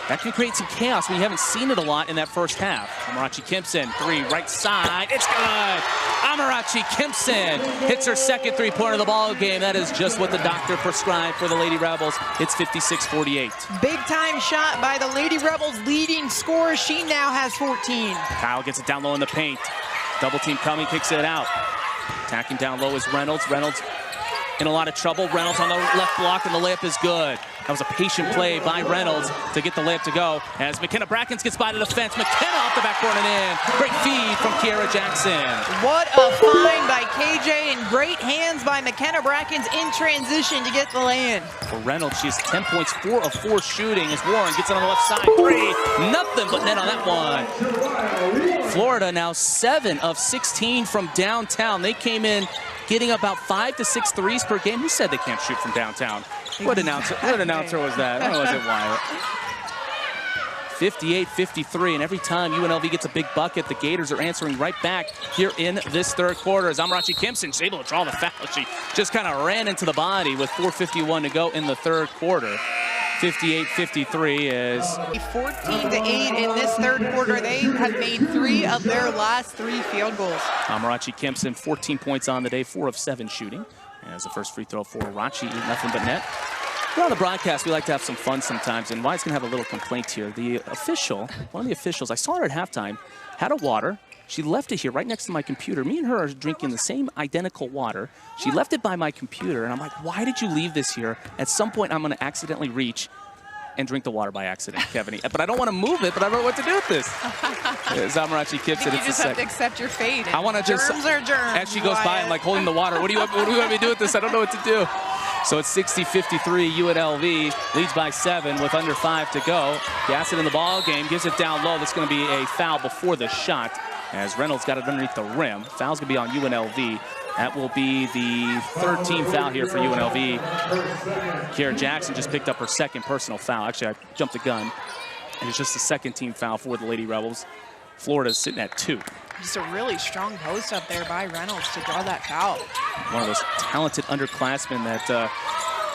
that can create some chaos. We haven't seen it a lot in that first half. Amarachi Kimpson, 3, right side. It's good. Amarachi Kimpson hits her second 3-pointer of the ball game. That is just what the doctor prescribed for the Lady Rebels. It's 56-48. Big time shot by the Lady Rebels leading scorer. She now has 14. Kyle gets it down low in the paint. Double team coming, kicks it out. Attacking down low is Reynolds. Reynolds in a lot of trouble. Reynolds on the left block, and the layup is good. That was a patient play by Reynolds to get the layup to go. As McKenna Brackens gets by the defense. McKenna off the backboard and in. Great feed from Kiera Jackson. What a find by KJ, and great hands by McKenna Brackens in transition to get the lay-in. For Reynolds, she has 10 points, 4 of 4 shooting as Warren gets it on the left side. 3, nothing but net on that one. Florida now 7 of 16 from downtown. They came in getting about 5 to 6 threes per game. Who said they can't shoot from downtown? What announcer was that? Or was it Wyatt? 58-53, and every time UNLV gets a big bucket, the Gators are answering right back here in this third quarter. As Amarachi Kimpson's able to draw the foul. She just kind of ran into the body with 4:51 to go in the third quarter. 58-53 is 14-8 in this third quarter. They have made 3 of their last 3 field goals. Amarachi Kimpson, 14 points on the day, 4 of 7 shooting. As the first free throw for Rachi, nothing but net. Here on the broadcast, we like to have some fun sometimes, and Wyatt's going to have a little complaint here. The official, one of the officials, I saw her at halftime, had a water. She left it here right next to my computer. Me and her are drinking the same identical water. She left it by my computer, and I'm like, why did you leave this here? At some point, I'm going to accidentally reach and drink the water by accident, Kevin. But I don't want to move it, but I don't know what to do with this. Amarachi Kimpson. You just have to accept your fate. I want to just, germs are germs. As she goes by, I'm like holding the water. What do you want me to do with this? I don't know what to do. So it's 60-53. UNLV leads by 7 with under 5 to go. Gasset in the ball game, gives it down low. That's going to be a foul before the shot, as Reynolds got it underneath the rim. Foul's going to be on UNLV. That will be the 3rd team foul here for UNLV. Kiera Jackson just picked up her 2nd personal foul. Actually, I jumped the gun. And it's just the 2nd team foul for the Lady Rebels. Florida's sitting at 2. Just a really strong post up there by Reynolds to draw that foul. One of those talented underclassmen that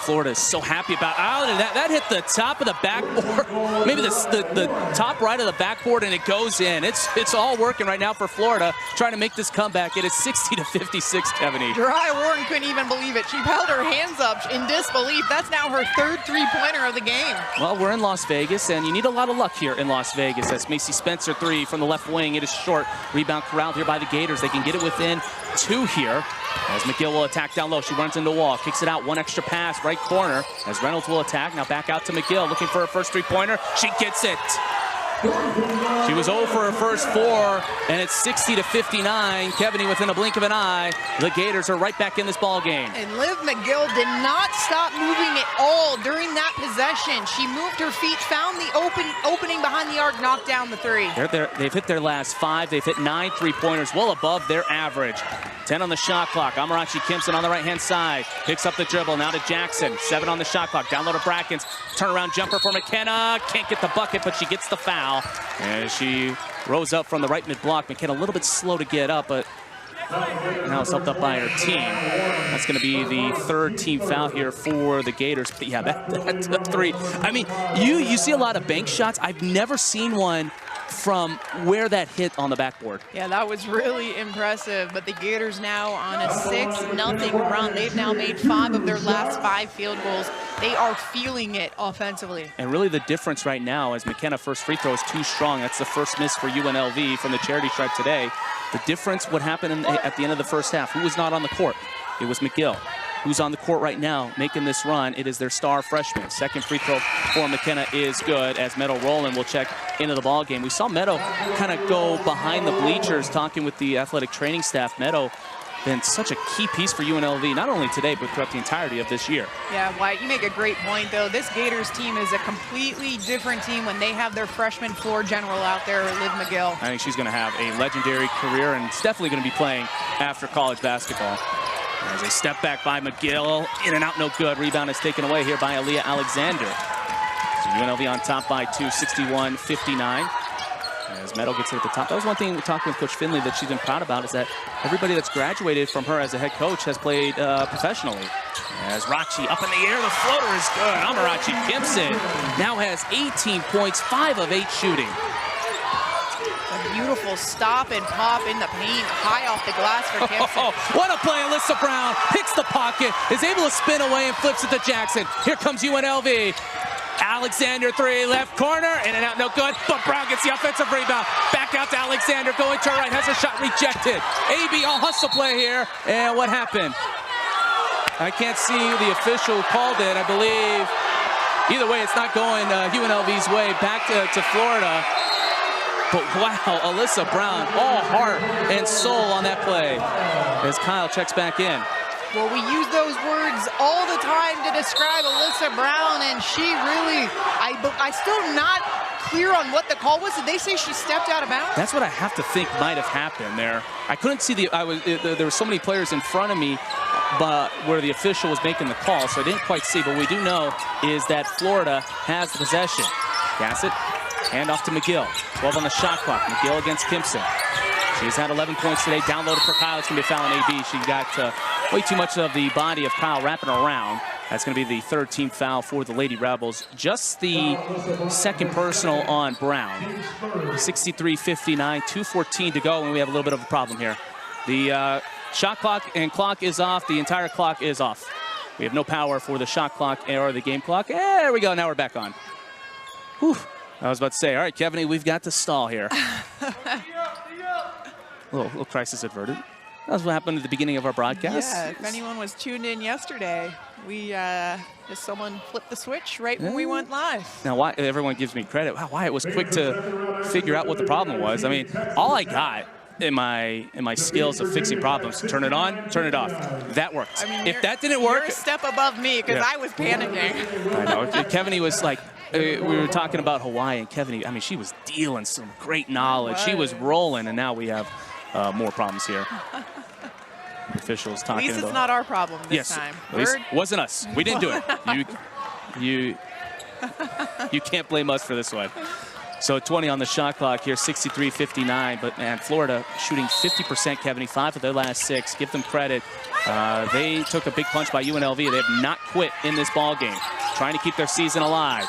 Florida is so happy about. Oh, that hit the top of the backboard. Maybe the top right of the backboard, and it goes in. It's all working right now for Florida, trying to make this comeback. It is 60-56, Kevin E. Dry Warren couldn't even believe it. She held her hands up in disbelief. That's now her 3rd three-pointer of the game. Well, we're in Las Vegas, and you need a lot of luck here in Las Vegas. That's Macy Spencer 3 from the left wing. It is short. Rebound corralled here by the Gators. They can get it within 2 here. As McGill will attack down low. She runs into the wall, kicks it out, 1 extra pass, right corner. As Reynolds will attack, now back out to McGill, looking for her first 3-pointer. She gets it. She was 0 for her first 4, and it's 60-59. Kevin within a blink of an eye. The Gators are right back in this ball game. And Liv McGill did not stop moving at all during that possession. She moved her feet, found the opening behind the arc, knocked down the 3. They've hit their last 5. They've hit 9 3-pointers, well above their average. 10 on the shot clock. Amarachi Kimpson on the right-hand side. Picks up the dribble, now to Jackson. 7 on the shot clock, down low to Brackens. Turnaround jumper for McKenna. Can't get the bucket, but she gets the foul. And she rose up from the right mid-block. McKenna a little bit slow to get up, but now it's helped up by her team. That's going to be the 3rd team foul here for the Gators. But yeah, that 3. I mean, you see a lot of bank shots. I've never seen one from where that hit on the backboard. Yeah, that was really impressive. But the Gators now on a 6-0 run. They've now made 5 of their last 5 field goals. They are feeling it offensively. And really the difference right now is McKenna first free throw is too strong. That's the first miss for UNLV from the charity stripe today. The difference, what happened at the end of the first half, who was not on the court? It was McGill. Who's on the court right now making this run? It is their star freshman. 2nd free throw for McKenna is good, as Meadow Rowland will check into the ball game. We saw Meadow kind of go behind the bleachers talking with the athletic training staff. Meadow been such a key piece for UNLV, not only today, but throughout the entirety of this year. Yeah, Wyatt, you make a great point, though. This Gators team is a completely different team when they have their freshman floor general out there, Liv McGill. I think she's going to have a legendary career, and it's definitely going to be playing after college basketball. As a step back by McGill, in and out, no good. Rebound is taken away here by Aaliyah Alexander. So UNLV on top by 2, 61-59. As Meadow gets it at the top. That was one thing we talked with Coach Finley that she's been proud about, is that everybody that's graduated from her as a head coach has played professionally. As Rachi up in the air, the floater is good. Amarachi Kimpson now has 18 points, 5 of 8 shooting. A beautiful stop and pop in the paint, high off the glass for Kimpson. What a play. Alyssa Brown picks the pocket, is able to spin away and flips it to Jackson. Here comes UNLV. Alexander 3, left corner, in and out, no good, but Brown gets the offensive rebound. Back out to Alexander, going to her right, has her shot rejected. AB, all hustle play here, and what happened? I can't see the official who called it. I believe either way, it's not going UNLV's way back to Florida. But wow, Alyssa Brown, all heart and soul on that play as Kyle checks back in. Well, we use those words all the time to describe Alyssa Brown, and she really, I still not clear on what the call was. Did they say she stepped out of bounds? That's what I have to think might have happened there. I couldn't see there were so many players in front of me, but where the official was making the call, so I didn't quite see. But what we do know is that Florida has the possession. Gassett, hand off to McGill. 12 on the shot clock. McGill against Kimpson. She's had 11 points today. Downloaded for Kyle. It's going to be a foul on AB. She got way too much of the body of Kyle wrapping around. That's going to be the third team foul for the Lady Rebels. Just the second personal on Brown. 63-59, 2:14 to go, and we have a little bit of a problem here. The shot clock and clock is off. The entire clock is off. We have no power for the shot clock or the game clock. There we go. Now we're back on. Whew. I was about to say, all right, Kevin, we've got to stall here. little crisis averted. That's what happened at the beginning of our broadcast. Yeah, if anyone was tuned in yesterday, we just someone flipped the switch right when we went live. Now, why everyone gives me credit. Wow, Wyatt was quick to figure out what the problem was. I mean, all I got in my skills of fixing problems, turn it on, turn it off. That worked. I mean, if that didn't work, you're a step above me because I was panicking. I know. Kevin was like, we were talking about Hawaii, and Kevin, I mean, she was dealing some great knowledge. She was rolling, and now we have more problems here. Officials talking about. At least it's not our problem this time. At least it wasn't us. We didn't do it. You can't blame us for this one. So 20 on the shot clock here, 63-59. But man, Florida shooting 50%, Kevin, 5 of their last 6. Give them credit. They took a big punch by UNLV. They have not quit in this ball game, trying to keep their season alive.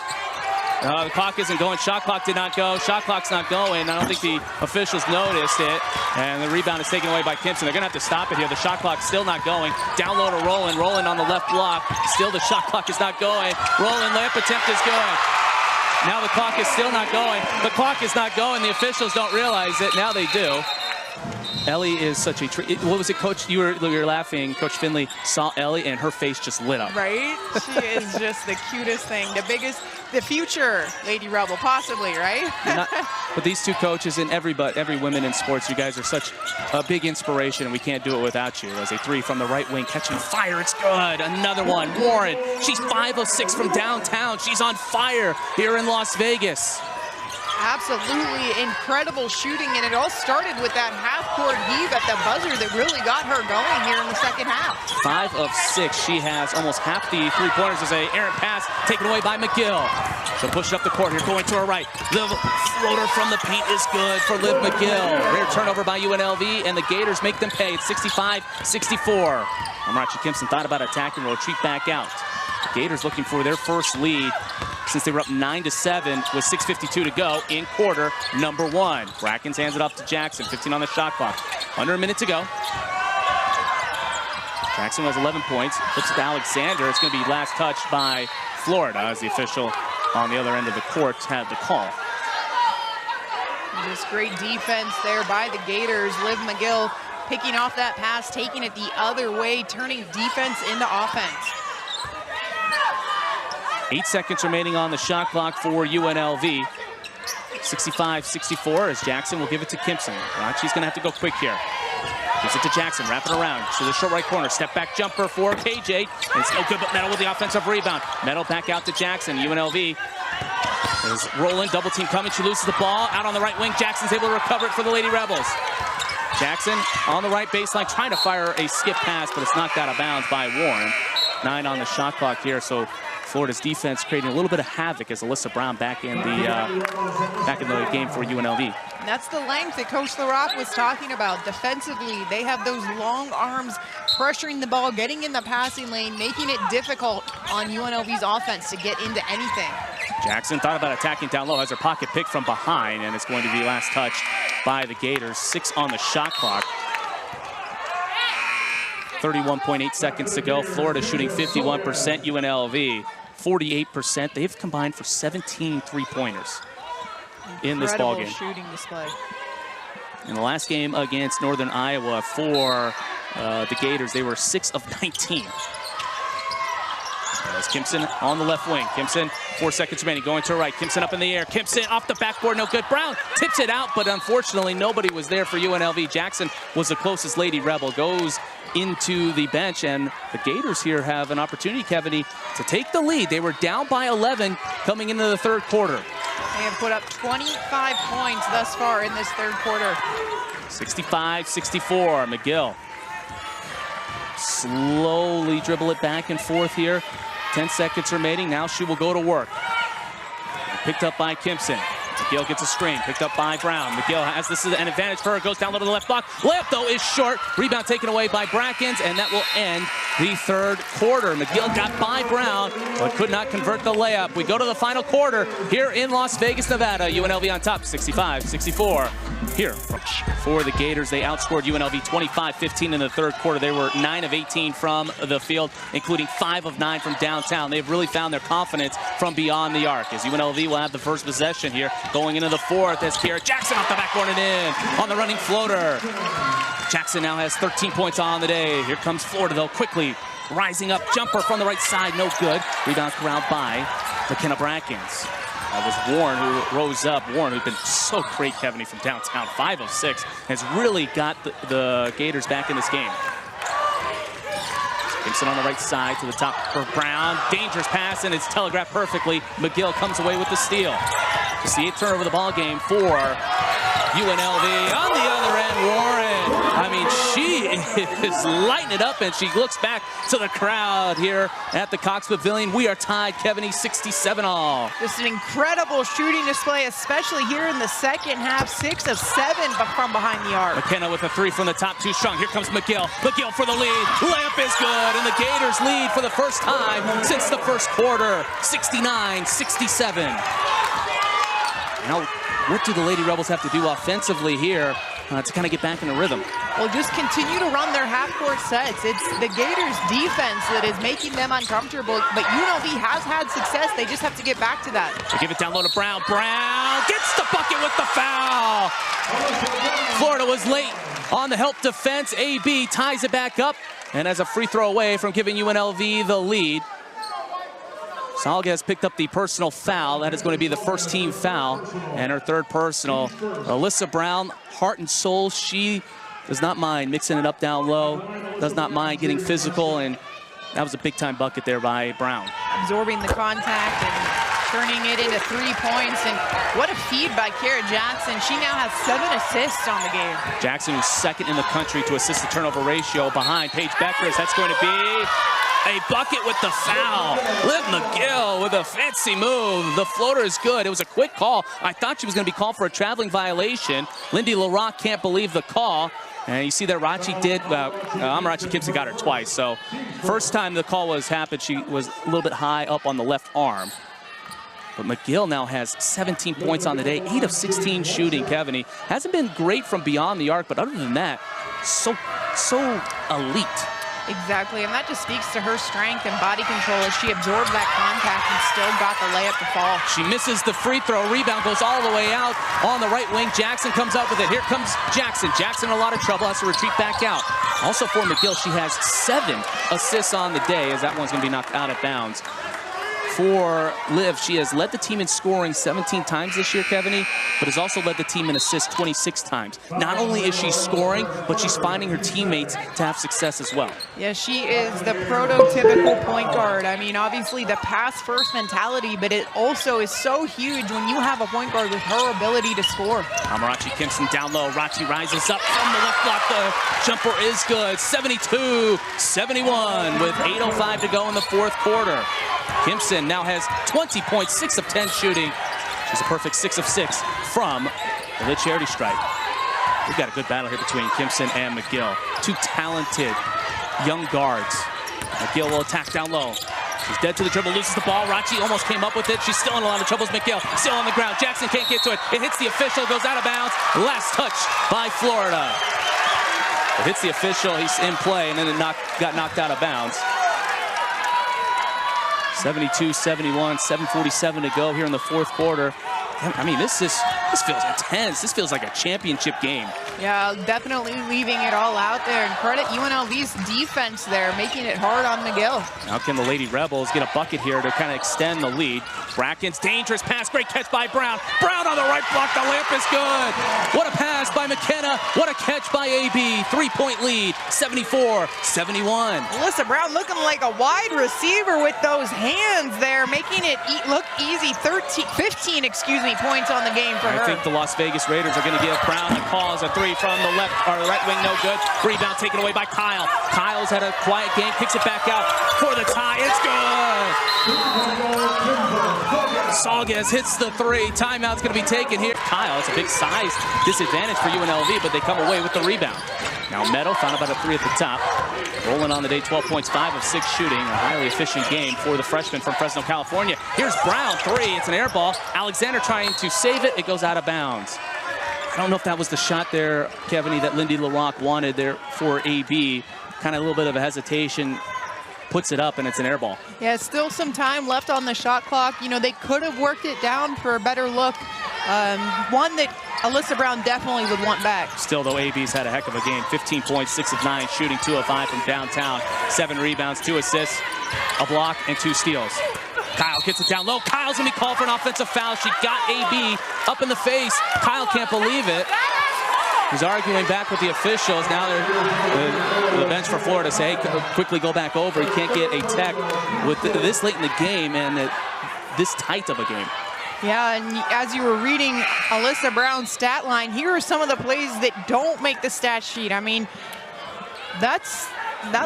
The clock isn't going. Shot clock did not go. Shot clock's not going. I don't think the officials noticed it. And the rebound is taken away by Kimpson. They're going to have to stop it here. The shot clock's still not going. Download to Roland. Roland on the left block. Still the shot clock is not going. Roland layup attempt is good. Now the clock is still not going. The clock is not going. The officials don't realize it. Now they do. Ellie is such a treat. What was it, Coach? You were laughing. Coach Finley saw Ellie, and her face just lit up. Right? She is just the cutest thing. The biggest, the future Lady Rebel, possibly, right? But these two coaches and every women in sports, you guys are such a big inspiration, and we can't do it without you. As a 3 from the right wing, catching fire. It's good. Another one. Warren. She's 5 of 6 from downtown. She's on fire here in Las Vegas. Absolutely incredible shooting, and it all started with that half-court heave at the buzzer that really got her going here in the second half. 5 of 6. She has almost half the three-pointers as a errant pass taken away by McGill. She'll push it up the court here, going to her right. The floater from the paint is good for Liv McGill. Rare turnover by UNLV, and the Gators make them pay. It's 65-64. Amarachi Kimpson thought about attacking, will retreat back out. The Gators looking for their first lead since they were up 9-7 with 6:52 to go in quarter number 1. Brackens hands it off to Jackson, 15 on the shot clock. Under a minute to go. Jackson has 11 points, flips it to Alexander. It's going to be last touched by Florida as the official on the other end of the court had the call. Just great defense there by the Gators. Liv McGill picking off that pass, taking it the other way, turning defense into offense. 8 seconds remaining on the shot clock for UNLV. 65-64 as Jackson will give it to Kimpson. She's going to have to go quick here. Gives it to Jackson, wrap it around to the short right corner. Step back jumper for KJ. And it's no good, but Meadow with the offensive rebound. Meadow back out to Jackson. UNLV is rolling, double team coming. She loses the ball out on the right wing. Jackson's able to recover it for the Lady Rebels. Jackson on the right baseline trying to fire a skip pass, but it's knocked out of bounds by Warren. 9 on the shot clock here, so Florida's defense creating a little bit of havoc as Alyssa Brown back in the game for UNLV. And that's the length that Coach LaRock was talking about. Defensively, they have those long arms pressuring the ball, getting in the passing lane, making it difficult on UNLV's offense to get into anything. Jackson thought about attacking down low, has her pocket picked from behind, and it's going to be last touched by the Gators. 6 on the shot clock. 31.8 seconds to go. Florida shooting 51%, UNLV 48%. They've combined for 17 three-pointers in this ballgame. Shooting display. In the last game against Northern Iowa for the Gators, they were 6 of 19 As Kimpson on the left wing. Kimpson, 4 seconds remaining, going to her right. Kimpson up in the air. Kimpson off the backboard, no good. Brown tips it out, but unfortunately nobody was there for UNLV. Jackson was the closest Lady Rebel. Goes into the bench, and the Gators here have an opportunity, Kevin, to take the lead. They were down by 11 coming into the third quarter. They have put up 25 points thus far in this third quarter. 65-64, McGill. Slowly dribble it back and forth here. 10 seconds remaining. Now she will go to work. Picked up by Kimpson. McGill gets a screen. Picked up by Brown. McGill has this is an advantage for her. Goes down low to the left block. Layup, though, is short. Rebound taken away by Brackens, and that will end the third quarter. McGill got by Brown, but could not convert the layup. We go to the final quarter here in Las Vegas, Nevada. UNLV on top, 65-64. Here for the Gators, they outscored UNLV 25-15 in the third quarter. They were 9 of 18 from the field, including 5 of 9 from downtown. They've really found their confidence from beyond the arc, as UNLV will have the first possession here going into the fourth as Kiera Jackson off the backboard and in on the running floater. Jackson now has 13 points on the day. Here comes Florida, though, quickly rising up. Jumper from the right side, no good. Rebound corralled by McKenna Brackens. That was Warren who rose up. Warren, who's been so great, Kevin, from downtown, 5 of 6, has really got the Gators back in this game. Kimpson on the right side to the top for Brown. Dangerous pass, and it's telegraphed perfectly. McGill comes away with the steal. It's the 8th turnover of the ball game for UNLV. On the other end, Warren. I mean, she is lighting it up, and she looks back to the crowd here at the Cox Pavilion. We are tied, Kevin, 67-all. Just an incredible shooting display, especially here in the second half. 6 of 7 from behind the arc. McKenna with a 3 from the top, too strong. Here comes McGill. McGill for the lead. Layup is good, and the Gators lead for the first time since the first quarter, 69-67. Now, what do the Lady Rebels have to do offensively here to kind of get back in the rhythm? Well, just continue to run their half-court sets. It's the Gators' defense that is making them uncomfortable, but UNLV has had success. They just have to get back to that. They give it down low to Brown. Brown gets the bucket with the foul. Florida was late on the help defense. AB ties it back up, and as a free throw away from giving UNLV the lead. Salga has picked up the personal foul. That is going to be the first team foul and her third personal. Alyssa Brown, heart and soul, she does not mind mixing it up down low, does not mind getting physical, and that was a big-time bucket there by Brown. Absorbing the contact and turning it into 3 points, and what a feed by Kiera Jackson. She now has 7 assists on the game. Jackson was second in the country to assist to turnover ratio behind Paige Beckers. That's going to be a bucket with the foul. Liv McGill with a fancy move. The floater is good. It was a quick call. I thought she was going to be called for a traveling violation. Lindy LaRock can't believe the call. And you see that Rachi did, Amarachi Kimpson got her twice. So first time the call happened, she was a little bit high up on the left arm. But McGill now has 17 points on the day, 8 of 16 shooting, Kevin. Hasn't been great from beyond the arc, but other than that, so elite. Exactly, and that just speaks to her strength and body control as she absorbed that contact and still got the layup to fall. She misses the free throw. Rebound goes all the way out on the right wing. Jackson comes up with it. Here comes Jackson. Jackson in a lot of trouble, has to retreat back out. Also for McGill, she has 7 assists on the day, as that one's going to be knocked out of bounds. For Liv, she has led the team in scoring 17 times this year, Kevin, but has also led the team in assists 26 times. Not only is she scoring, but she's finding her teammates to have success as well. Yeah, she is the prototypical point guard. I mean, obviously the pass-first mentality, but it also is so huge when you have a point guard with her ability to score. Amarachi Kimpson down low. Rachi rises up from the left block. The jumper is good. 72-71 with 8:05 to go in the fourth quarter. Kimpson now has 20 points, 6 of 10 shooting. She's a perfect 6 of 6 from the charity stripe. We've got a good battle here between Kimpson and McGill. 2 talented young guards. McGill will attack down low. She's dead to the dribble, loses the ball. Rachi almost came up with it. She's still in a lot of troubles. McGill still on the ground. Jackson can't get to it. It hits the official, goes out of bounds. Last touch by Florida. It hits the official, he's in play, and then it got knocked out of bounds. 72-71, 7:47 to go here in the fourth quarter. I mean, this This feels intense. This feels like a championship game. Yeah, definitely leaving it all out there. And credit UNLV's defense there, making it hard on McGill. Now can the Lady Rebels get a bucket here to kind of extend the lead? Brackens, dangerous pass, great catch by Brown. Brown on the right block, the layup is good. What a pass by McKenna, what a catch by AB. 3-point lead, 74-71. Alyssa Brown looking like a wide receiver with those hands there, making it look easy. 15 points on the game for her. I think the Las Vegas Raiders are going to give Brown a cause. A three from the left or the right wing, no good. Rebound taken away by Kyle. Kyle's had a quiet game, kicks it back out for the tie. It's good. Saugas hits the three. Timeout's going to be taken here. Kyle, it's a big size disadvantage for UNLV, but they come away with the rebound. Now Meadow found about a three at the top. Rolling on the day, 12 points, 5 of 6 shooting. A highly efficient game for the freshman from Fresno, California. Here's Brown, three. It's an air ball. Alexander trying to save it. It goes out of bounds. I don't know if that was the shot there, Kevin, that Lindy LaRocque wanted there for AB. Kind of a little bit of a hesitation. Puts it up, and it's an air ball. Yeah, still some time left on the shot clock. You know, they could have worked it down for a better look. One that Alyssa Brown definitely would want back. Still, though, AB's had a heck of a game. 15 points, 6 of 9, shooting 2 of 5 from downtown. 7 rebounds, 2 assists, a block, and 2 steals. Kyle gets it down low. Kyle's going to be called for an offensive foul. She got AB up in the face. Kyle can't believe it. He's arguing back with the officials. Now the bench for Florida say, hey, quickly go back over. He can't get a tech with this late in the game and this tight of a game. Yeah, and as you were reading Alyssa Brown's stat line, here are some of the plays that don't make the stat sheet. I mean, that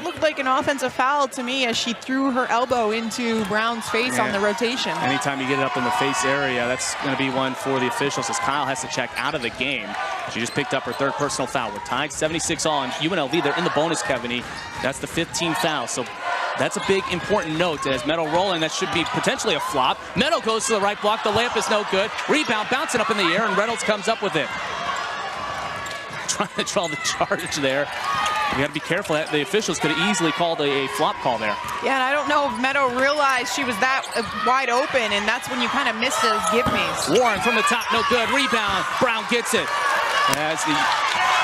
looked like an offensive foul to me as she threw her elbow into Brown's face on the rotation. Anytime you get it up in the face area, that's going to be one for the officials as Kyle has to check out of the game. She just picked up her 3rd personal foul. We're tied 76 all, and UNLV, they're in the bonus, Kevin. That's the 15th foul. So that's a big, important note as Meadow rolling. That should be potentially a flop. Meadow goes to the right block. The layup is no good. Rebound bouncing up in the air, and Reynolds comes up with it. Trying to draw the charge there. You got to be careful. The officials could have easily called a flop call there. Yeah, and I don't know if Meadow realized she was that wide open, and that's when you kind of miss those give-me's. Warren from the top, no good. Rebound. Brown gets it. As the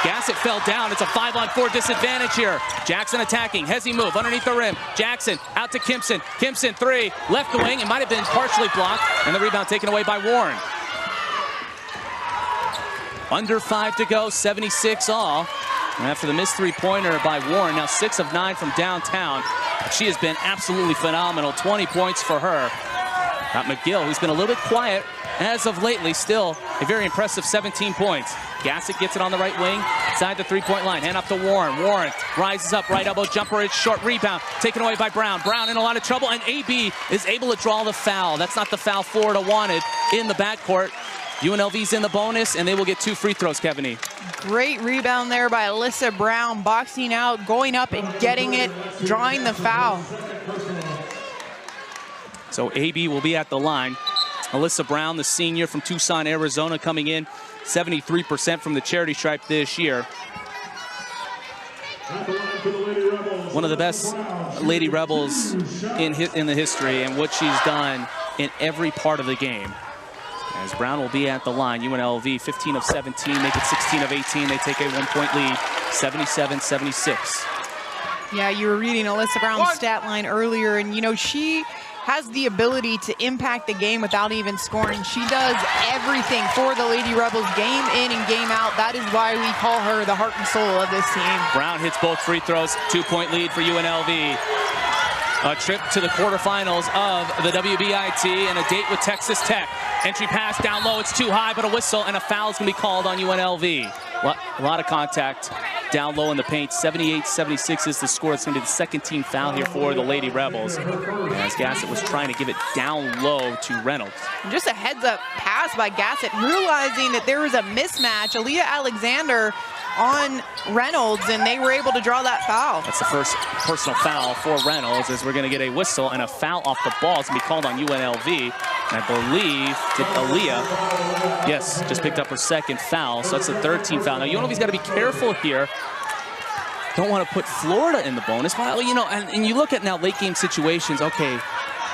Gassett fell down, it's a 5-on-4 disadvantage here. Jackson attacking. Hezzy move underneath the rim. Jackson out to Kimpson. Kimpson, 3. Left the wing. It might have been partially blocked, and the rebound taken away by Warren. Under 5 to go, 76 all. And after the missed 3-pointer by Warren, now 6 of 9 from downtown. She has been absolutely phenomenal. 20 points for her. Got McGill, who's been a little bit quiet as of lately, still a very impressive 17 points. Gassett gets it on the right wing, inside the 3-point line. Hand up to Warren. Warren rises up, right elbow jumper. It's short, rebound taken away by Brown. Brown in a lot of trouble, and AB is able to draw the foul. That's not the foul Florida wanted in the backcourt. UNLV's in the bonus, and they will get 2 free throws, Kevin. Great rebound there by Alyssa Brown, boxing out, going up and getting it, drawing the foul. So AB will be at the line. Alyssa Brown, the senior from Tucson, Arizona, coming in 73% from the charity stripe this year. One of the best Lady Rebels in the history, and what she's done in every part of the game. As Brown will be at the line, UNLV 15 of 17, make it 16 of 18. They take a 1-point lead, 77-76. Yeah, you were reading Alyssa Brown's stat line earlier, and you know, she has the ability to impact the game without even scoring. She does everything for the Lady Rebels, game in and game out. That is why we call her the heart and soul of this team. Brown hits both free throws, 2-point lead for UNLV. A trip to the quarterfinals of the WBIT and a date with Texas Tech. Entry pass down low, it's too high, but a whistle and a foul is going to be called on UNLV. A lot of contact down low in the paint. 78-76 is the score. It's going to be the 2nd team foul here for the Lady Rebels. As Gassett was trying to give it down low to Reynolds. Just a heads-up pass by Gassett, realizing that there was a mismatch. Aaliyah Alexander on Reynolds, and they were able to draw that foul. That's the first personal foul for Reynolds, as we're going to get a whistle and a foul off the ball. It's going to be called on UNLV. And I believe, did Aaliyah, yes, just picked up her 2nd foul, so that's the 3rd team foul. Now, UNLV's got to be careful here. Don't want to put Florida in the bonus. Well, you know, and you look at now late game situations, okay,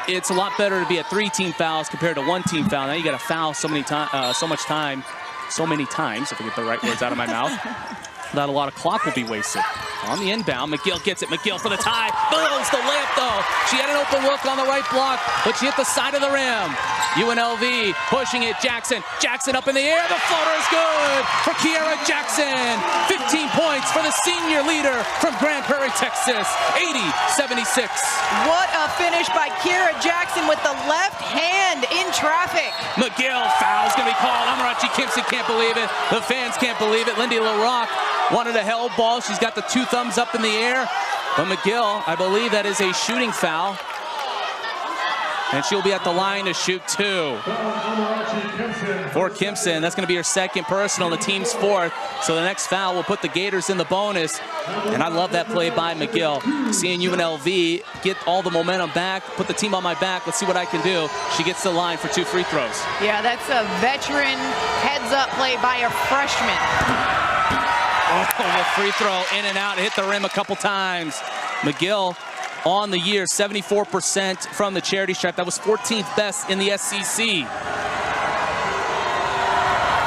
it's a lot better to be at 3-team fouls compared to 1-team foul. Now you got to foul so much time so many times, if I get the right words out of my mouth, that a lot of clock will be wasted. On the inbound, McGill gets it. McGill for the tie. Bones the layup, though. She had an open look on the right block, but she hit the side of the rim. UNLV pushing it. Jackson. Jackson up in the air. The floater is good for Kiera Jackson. 15 points for the senior leader from Grand Prairie, Texas. 80-76. What a finish by Kiera Jackson with the left hand in traffic. McGill foul's going to be called. Amarachi Kimpson can't believe it. The fans can't believe it. Lindy LaRock wanted a held ball. She's got the 2 thumbs up in the air. But McGill, I believe that is a shooting foul. And she'll be at the line to shoot 2. For Kimpson, that's going to be her 2nd personal, the team's 4th. So the next foul will put the Gators in the bonus. And I love that play by McGill. Seeing UNLV get all the momentum back, put the team on my back, let's see what I can do. She gets the line for 2 free throws. Yeah, that's a veteran heads-up play by a freshman. Oh, the free throw in and out, hit the rim a couple times. McGill on the year, 74% from the charity stripe. That was 14th best in the SEC.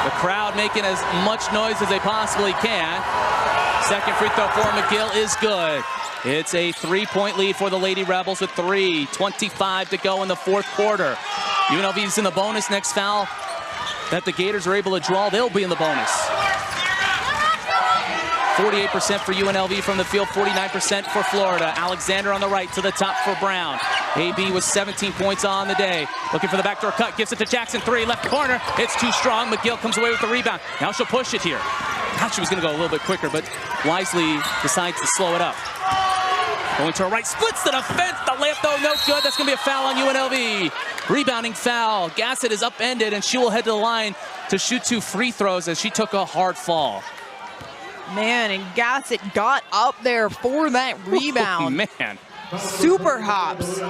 The crowd making as much noise as they possibly can. 2nd free throw for McGill is good. It's a 3-point lead for the Lady Rebels with 3:25 to go in the 4th quarter. UNLV's in the bonus. Next foul that the Gators are able to draw, they'll be in the bonus. 48% for UNLV from the field, 49% for Florida. Alexander on the right to the top for Brown. AB with 17 points on the day. Looking for the backdoor cut, gives it to Jackson, 3, left corner. It's too strong. McGill comes away with the rebound. Now she'll push it here. Thought she was going to go a little bit quicker, but wisely decides to slow it up. Going to her right, splits the defense. The layup, though, no good. That's going to be a foul on UNLV. Rebounding foul. Gassett is upended, and she will head to the line to shoot 2 free throws as she took a hard fall. Man, and Gassett got up there for that rebound. Oh, man. Super hops.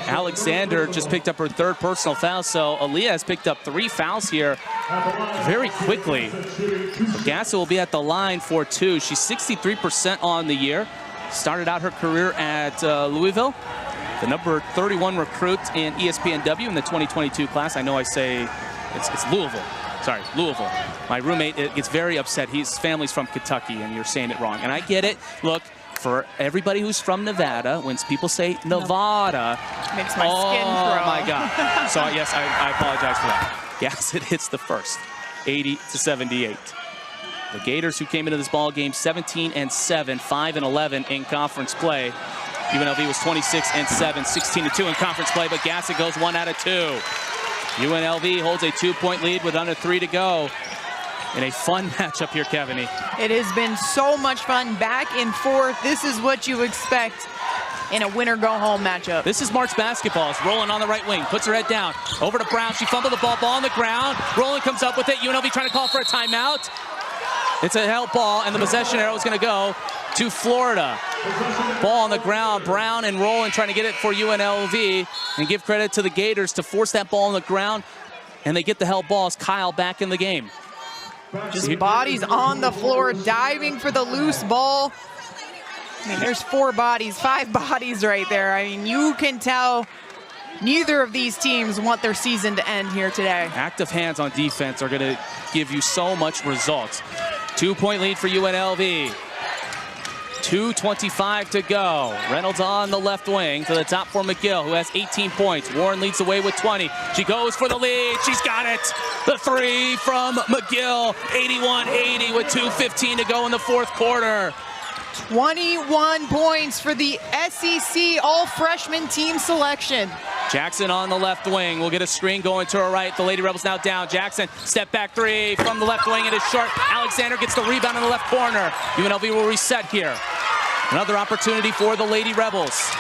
Alexander just picked up her 3rd personal foul, so Aaliyah has picked up 3 fouls here very quickly. Gassett will be at the line for 2. She's 63% on the year. Started out her career at Louisville, the number 31 recruit in ESPNW in the 2022 class. I know I say it's Louisville. Sorry, Louisville. My roommate gets very upset. His family's from Kentucky, and you're saying it wrong. And I get it. Look, for everybody who's from Nevada, when people say Nevada, makes my skin crawl. Oh, my God. So, yes, I apologize for that. Gassett hits the first, 80-78. The Gators, who came into this ball game 17-7, 5-11 in conference play. UNLV was 26-7, 16-2 in conference play, but Gassett goes 1 out of 2. UNLV holds a 2-point lead with under 3 to go in a fun matchup here, Kevin. It has been so much fun, back and forth. This is what you expect in a winner-go-home matchup. This is March basketball. It's Rowland on the right wing, puts her head down. Over to Brown, she fumbled the ball on the ground. Rowland comes up with it. UNLV trying to call for a timeout. It's a help ball, and the possession arrow is going to go to Florida. Ball on the ground. Brown and Rowland trying to get it for UNLV, and give credit to the Gators to force that ball on the ground, and they get the help balls. Kyle back in the game. Just bodies on the floor, diving for the loose ball. I mean, there's 4 bodies, 5 bodies right there. I mean, you can tell neither of these teams want their season to end here today. Active hands on defense are going to give you so much results. 2-point lead for UNLV. 2:25 to go. Reynolds on the left wing to the top for McGill, who has 18 points. Warren leads the way with 20. She goes for the lead. She's got it. The 3 from McGill. 81-80 with 2:15 to go in the 4th quarter. 21 points for the SEC all-freshman team selection. Jackson on the left wing. We'll get a screen going to her right. The Lady Rebels now down. Jackson, step back 3 from the left wing. It is short. Alexander gets the rebound in the left corner. UNLV will reset here. Another opportunity for the Lady Rebels.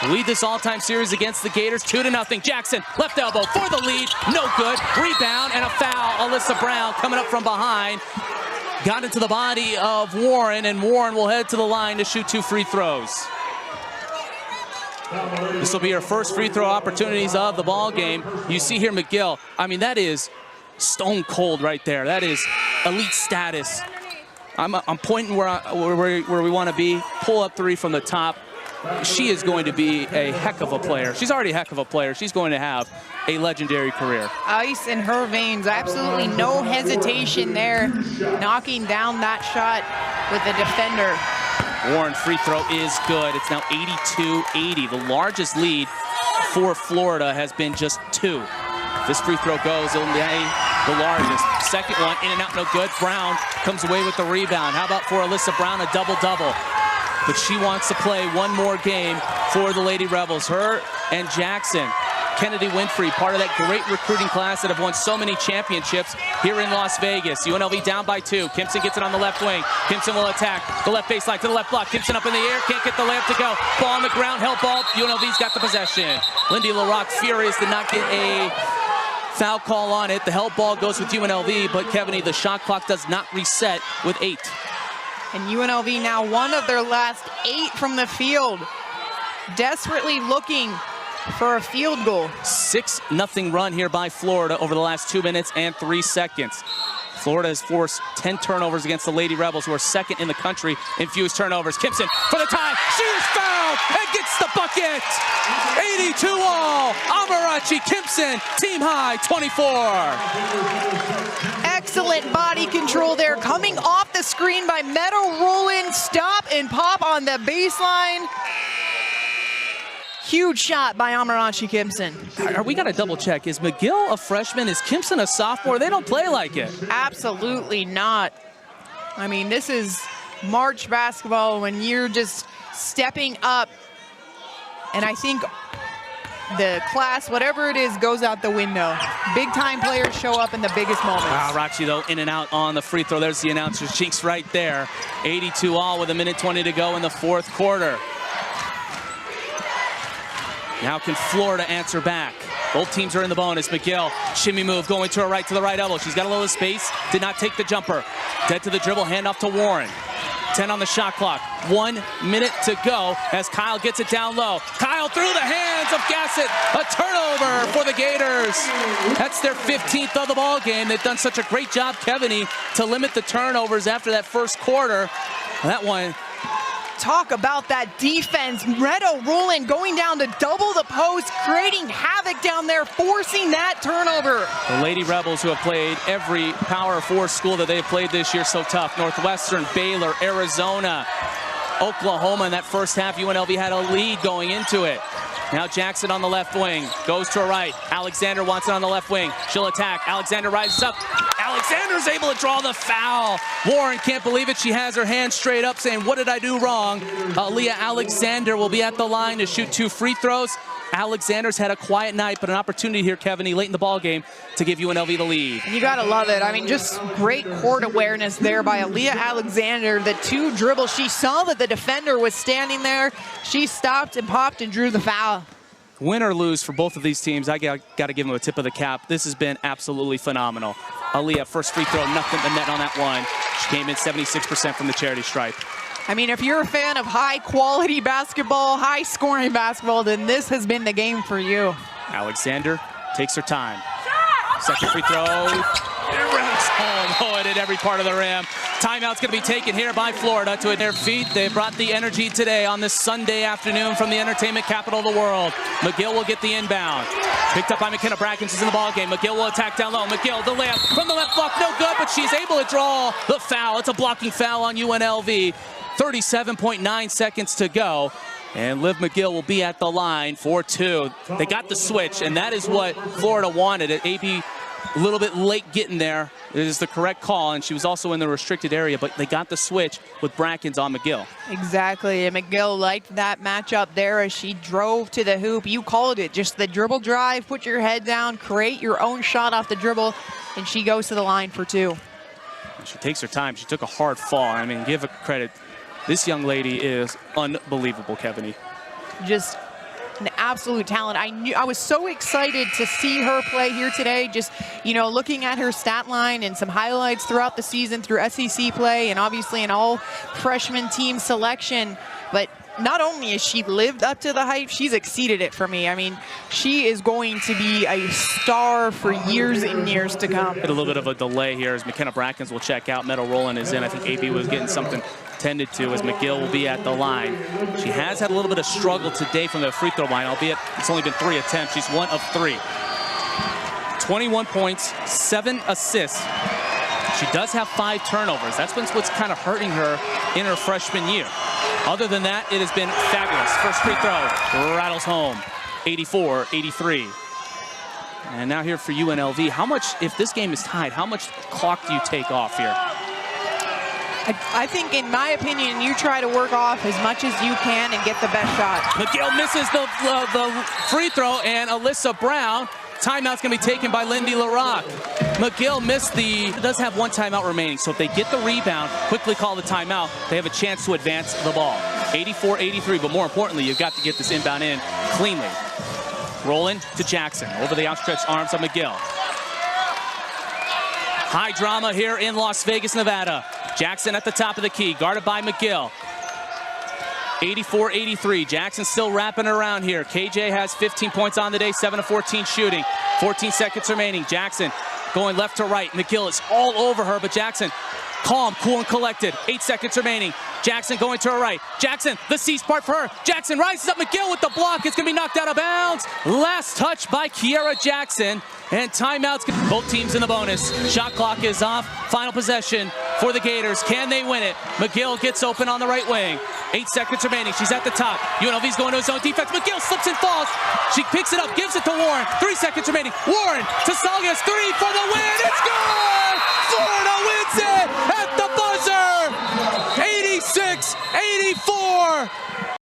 Lead this all-time series against the Gators, 2-0. Jackson, left elbow for the lead. No good. Rebound and a foul. Alyssa Brown coming up from behind. Got into the body of Warren, and Warren will head to the line to shoot 2 free throws. This will be her first free throw opportunities of the ball game. You see here McGill. I mean, that is stone cold right there. That is elite status. I'm pointing where we want to be. Pull up 3 from the top. She is going to be a heck of a player. She's already a heck of a player. She's going to have a legendary career. Ice in her veins, absolutely no hesitation there, knocking down that shot with the defender. Warren free throw is good. It's now 82-80. The largest lead for Florida has been just 2. This free throw goes, it'll be the largest. Second one, in and out, no good. Brown comes away with the rebound. How about for Alyssa Brown, a double-double? But she wants to play one more game for the Lady Rebels. Her and Jackson. Kennedy Winfrey, part of that great recruiting class that have won so many championships here in Las Vegas. UNLV down by 2. Kimpson gets it on the left wing. Kimpson will attack the left baseline to the left block. Kimpson up in the air, can't get the layup to go. Ball on the ground, held ball. UNLV's got the possession. Lindy LaRocque furious did not get a foul call on it. The held ball goes with UNLV, but Kevin, the shot clock does not reset with 8. And UNLV now 1 of their last 8 from the field. Desperately looking for a field goal. 6-0 run here by Florida over the last 2 minutes and 3 seconds. Florida has forced 10 turnovers against the Lady Rebels, who are 2nd in the country in fewest turnovers. Kimpson for the tie. She is fouled and gets the bucket. 82-all. Amarachi Kimpson, team high, 24. Excellent body control there, coming off the screen by Meadow Rowland. Stop and pop on the baseline. Huge shot by Amarachi Kimpson. We got to double check. Is McGill a freshman? Is Kimpson a sophomore? They don't play like it. Absolutely not. I mean, this is March basketball when you're just stepping up. And I think the class, whatever it is, goes out the window. Big time players show up in the biggest moments. Rachi, though, in and out on the free throw. There's the announcer's cheeks right there. 82-all with 1:20 to go in the 4th quarter. Now can Florida answer back? Both teams are in the bonus. McGill, shimmy move, going to her right, to the right elbow. She's got a little space, did not take the jumper. Dead to the dribble, handoff to Warren. 10 on the shot clock. 1 minute to go as Kyle gets it down low. Kyle through the hands of Gassett. A turnover for the Gators. That's their 15th of the ball game. They've done such a great job, Kevany, to limit the turnovers after that first quarter. That one. Talk about that defense. Meadow Rowland going down to double the post, creating havoc down there, forcing that turnover. The Lady Rebels, who have played every Power 4 school that they've played this year, so tough. Northwestern, Baylor, Arizona, Oklahoma in that first half. UNLV had a lead going into it. Now Jackson on the left wing, goes to her right. Alexander wants it on the left wing. She'll attack. Alexander rises up. Alexander's able to draw the foul. Warren can't believe it. She has her hand straight up saying, what did I do wrong? Leah Alexander will be at the line to shoot 2 free throws. Alexander's had a quiet night, but an opportunity here, Kevin, late in the ball game to give UNLV the lead. You gotta love it. I mean, just great court awareness there by Leah Alexander. The 2 dribbles. She saw that the defender was standing there. She stopped and popped and drew the foul. Win or lose for both of these teams, I got to give them a tip of the cap. This has been absolutely phenomenal. Aaliyah, first free throw, nothing but net on that one. She came in 76% from the charity stripe. I mean, if you're a fan of high-quality basketball, high-scoring basketball, then this has been the game for you. Alexander takes her time. Second free throw. It rims home. Oh, it hit every part of the rim. Timeout's going to be taken here by Florida to their feet. They brought the energy today on this Sunday afternoon from the entertainment capital of the world. McGill will get the inbound. Picked up by McKenna Bracken. She's in the ballgame. McGill will attack down low. McGill, the layup from the left block. No good, but she's able to draw the foul. It's a blocking foul on UNLV. 37.9 seconds to go. And Liv McGill will be at the line for 2. They got the switch, and that is what Florida wanted. AB a little bit late getting there. It is the correct call, and she was also in the restricted area, but they got the switch with Brackens on McGill. Exactly, and McGill liked that matchup there as she drove to the hoop. You called it, just the dribble drive, put your head down, create your own shot off the dribble, and she goes to the line for 2. She takes her time. She took a hard fall. I mean, give her credit. This young lady is unbelievable, Kevany. Just an absolute talent. I was so excited to see her play here today. Just, you know, looking at her stat line and some highlights throughout the season through SEC play and obviously an all freshman team selection. But not only has she lived up to the hype, she's exceeded it for me. I mean, she is going to be a star for years and years to come. Had a little bit of a delay here as McKenna Brackens will check out. Meadow Rowland is in. I think AB was getting something tended to as McGill will be at the line. She has had a little bit of struggle today from the free throw line, albeit it's only been 3 attempts. She's 1 of 3. 21 points, 7 assists. She does have 5 turnovers. That's what's kind of hurting her in her freshman year. Other than that, it has been fabulous. First free throw rattles home, 84-83. And now here for UNLV, how much, if this game is tied, how much clock do you take off here? I think, in my opinion, you try to work off as much as you can and get the best shot. McGill misses the free throw, and Alyssa Brown, timeout's gonna be taken by Lindy LaRock. McGill does have 1 timeout remaining, so if they get the rebound, quickly call the timeout, they have a chance to advance the ball. 84-83, but more importantly, you've got to get this inbound in cleanly. Rolling to Jackson, over the outstretched arms of McGill. High drama here in Las Vegas, Nevada. Jackson at the top of the key, guarded by McGill. 84-83, Jackson still wrapping around here. KJ has 15 points on the day, 7 of 14 shooting. 14 seconds remaining, Jackson going left to right. McGill is all over her, but Jackson calm, cool, and collected. 8 seconds remaining. Jackson going to her right. Jackson, the C's part for her. Jackson rises up, McGill with the block. It's gonna be knocked out of bounds. Last touch by Kiera Jackson. And timeouts, both teams in the bonus. Shot clock is off. Final possession for the Gators. Can they win it? McGill gets open on the right wing. 8 seconds remaining. She's at the top. UNLV's going to his own defense. McGill slips and falls. She picks it up, gives it to Warren. 3 seconds remaining. Warren to Salgas. 3 for the win. It's good!